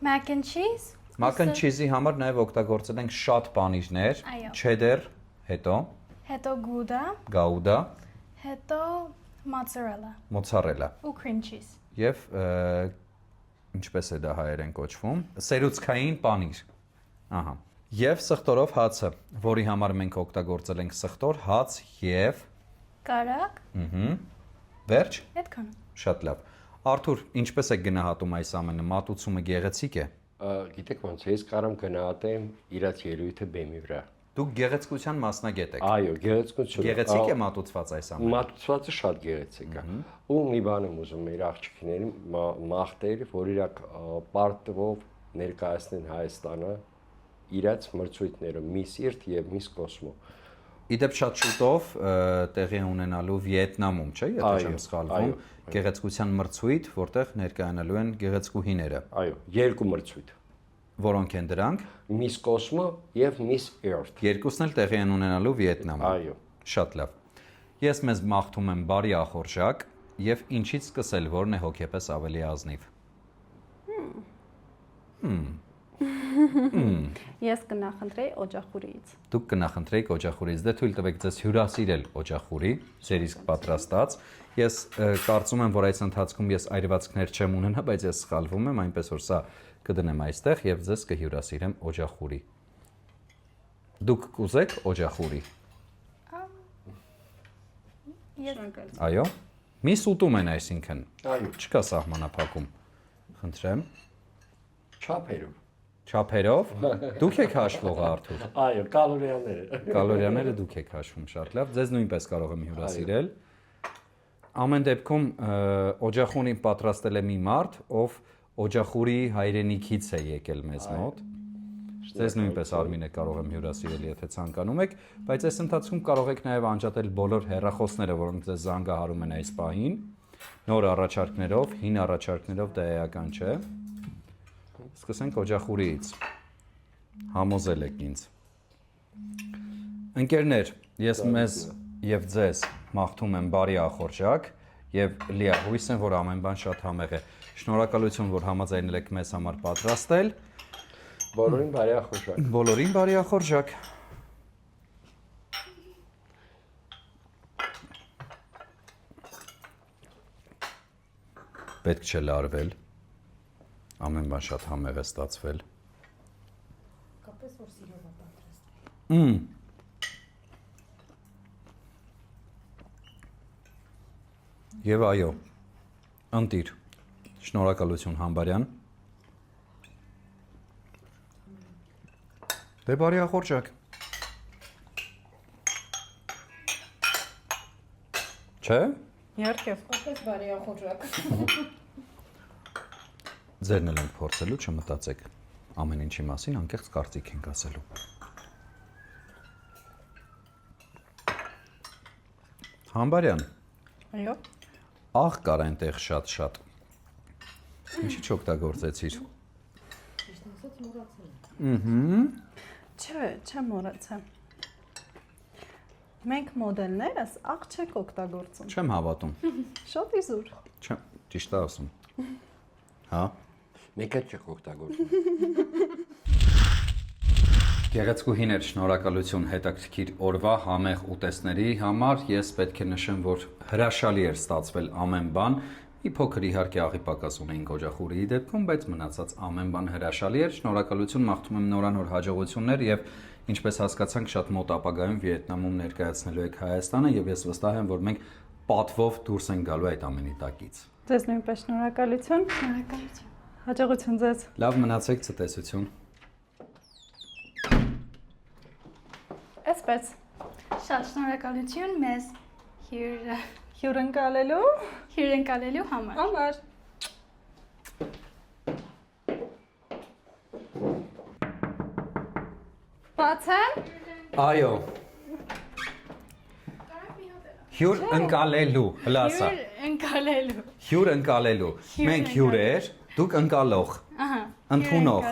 mac and cheese։
Mac and cheese-ի համար նաև օգտագործել ենք շատ պանիրներ,
Այո։
cheddar,
հետո
gouda,
հետո
mozzarella
ու cream cheese։
եւ ինչպես է դա հայերեն կոչվում, սերուցքային պանիր։ Ահա։ Եվ սխտորով հացը, որի համար մենք օգտագործել ենք սխտոր, հաց եւ
կարակ։
Վերջ։
Այդքան։
Շատ լավ։ Արթուր, ինչպես է գնահատում այս ամենը, մատուցումը գեղեցիկ է։
Գիտեք ոնց է, ես կարամ գնահատեմ իրաց ելույթը բեմի վրա։
Դուք գեղեցկության մասնագետ եք։
Այո, գեղեցկություն։
Գեղեցիկ է մատուցված այս ամենը։
Մատուցվածը շատ գեղեցիկ է։ Ու մի բան եմ ուզում մեր աղջիկներին մաղթել, որ իրաք պարտվով ներկայացնեն Հայաստանը իրաց մրցույթները Miss Earth եւ Miss Cosmo։
Իդեպ շատ շուտով տեղի ունենալու Վիետնամում, չէ՞, եթե չեմ սխալվում, գեղեցկության մրցույթ, որտեղ ներկայանալու են գեղեցկուհիները։
Այո, երկու մրցույթ։
Որոնք են դրանք։
Miss Cosmo եւ Miss Earth։
Երկուսն էլ տեղի են ունենալու Վիետնամում։
Այո։
Շատ լավ։ Ես մեզ մաղթում եմ բարի ախորժակ եւ ինչից սկսել, որն է հոգեպես ավելի ազնիվ։
Ես կնախընտրեի օջախուրից։
Դուք կնախընտրեիք օջախուրից, դե թույլ տվեք ձեզ հյուրասիրել օջախուրի, ձեր իսկ պատրաստած։ Ես կարծում եմ, որ այս ընթացքում ես այրվածքներ չեմ ունենա, բայց ես սխալվում եմ, այնպես որ սա կդնեմ այստեղ եւ ձեզ կհյուրասիրեմ օջախուրի։ Դուք կուզեք օջախուրի։ Այո։ Միս ուտում են այսինքն։
Այո։
Չկա սահմանափակում։ Խնդրեմ։
Չափերով։
Չափերով։ Դուք եք հաշվողը Արթուր։
Այո, կալորիաները։
Կալորիաները դուք եք հաշվում, շատ լավ։ Ձեզ նույնպես կարող եմ հյուրասիրել։ Ամեն դեպքում օջախունին պատրաստել է մի մարդ, ով օջախուրի հայրենիքից է եկել մեզ մոտ։ Ձեզ նույնպես Արմինե կարող եմ հյուրասիրել, եթե ցանկանում եք, բայց այս ընթացքում կարող եք նաև անջատել բոլոր հեռախոսները, որոնք ձեզ զանգահարում են այս պահին, նոր առաջարկներով, հին առաջարկներով դա էական չէ։ Սկսենք օջախուրից։ Համոզել եք ինձ։ Ընկերներ, ես մեզ եւ ձեզ մաղթում եմ բարի ախորժակ եւ լիահույս եմ, որ ամեն բան շատ համեղ է։ Շնորհակալություն, որ համաձայնել եք մեզ համար պատրաստել։
Բոլորին բարի ախորժակ։
Բոլորին բարի ախորժակ։ Պետք չէ լարվել։ Ամեն բան շատ համեղ է ստացվել։
Կապես որ սիրով է պատրաստվել։
Եվ այո, ընտիր, շնորհակալություն Համբարյան։ Դե բարի ախորժակ։ Չէ՞։
Իհարկե։
Կապես բարի ախորժակ։
Ձերն էլ ենք փորձելու, չմտածեք ամեն ինչի մասին, անկեղծ կարծիք ենք ասելու։ Համբարյան։
Այո։
Աղ կար այնտեղ շատ։ Ինչի՞ չօգտագործեցիր։
Ճիշտ ասած մոռացել եմ։
Չեմ մոռացել։ Մենք մոդելներս աղ չեք օգտագործում։
Չեմ հավատում։
Շատ իզուր։
Չեմ, ճիշտ է ասում։ Հա։
Մեկը չեք օգտագործում։
Գեղեցկուհիներ, շնորհակալություն հետաքրքիր օրվա համեղ ուտեստների համար։ Ես պետք է նշեմ, որ հրաշալի էր ստացվել ամեն բան։ Մի փոքր իհարկե աղի պակաս ունեինք օջախուրիի դեպքում, բայց մնացած ամեն բան հրաշալի էր։ Շնորհակալություն, մաղթում եմ նորանոր հաջողություններ եւ ինչպես հասկացանք, շատ մոտ ապագայում Վիետնամում ներկայացնելու եք Հայաստանը եւ ես վստահ եմ, որ մենք պատվով դուրս ենք գալու այդ ամենի տակից։
Ձեզ նույնպես շնորհակալություն։
Շնորհակալություն։
Հաջողություն ձեզ։
Լավ մնացեք, ցտեսություն։
Այսպես
Շատ շնորհակալություն մեզ
հյուրընկալելու
հյուրընկալելու համար։
համար։ Բացեմ։
Այո։ Հյուր ընկալելու, հլասա։
Ընկալելու։
Հյուր ընկալելու։ Մենք հյուրեր, դուք ընկալող։
Ահա։
Ընդունող։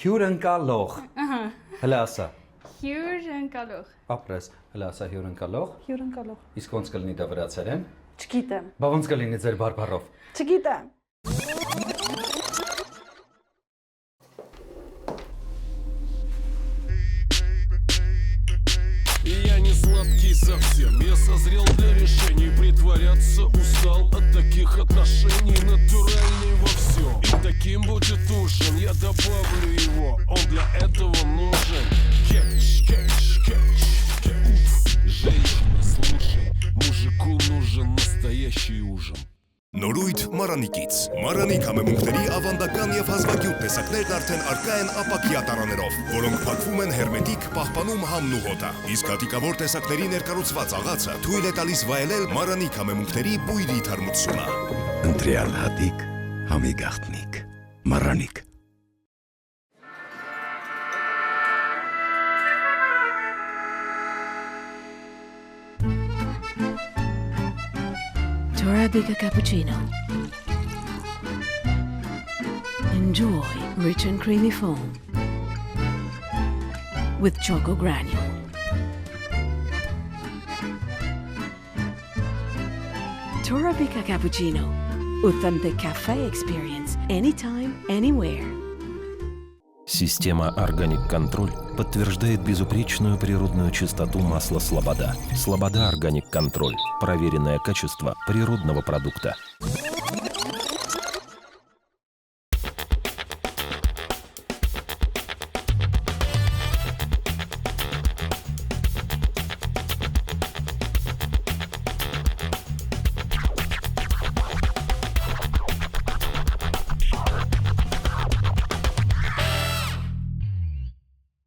Հյուր ընկալող։
Ահա։
Հլասա։
Հյուր ընկալող։
Ապրես, հլասա հյուր ընկալող։
Հյուրընկալող։
Իսկ ոնց կլինի դա վրացերեն։
Չգիտեմ։
Բա ոնց կլինի ձեր բարբառով։
Չգիտեմ։
Я не сладкий совсем, я созрел для решений. Притворяться устал от таких отношений. Натуральный во всем, и таким будет ужин. Я добавлю его, он для этого нужен. Кетч, кетч, кетч, кетч. Женщина, слушай, мужику нужен настоящий ужин.
Նորույթ Մարանիկից։ Մարանիկ համեմունքների ավանդական եւ հազվագյուտ տեսակներն արդեն առկա են ապակյա տարաներով, որոնք փակվում են հերմետիկ, պահպանում համն ու հոտը։ Իսկ հատիկավոր տեսակների ներկառուցված աղացը թույլ է տալիս վայելել Մարանիկ համեմունքների բույրի թարմությունը։
Ընտրյալ հատիկ, համի գաղտնիք, Մարանիկ։
Torabika cappuccino. Enjoy rich and creamy foam with choco granule. Torabika cappuccino. Authentic cafe experience anytime, anywhere.
Система Organic Control подтверждает безупречную природную чистоту масла Слобода. Слобода Organic Control. Проверенное качество природного продукта.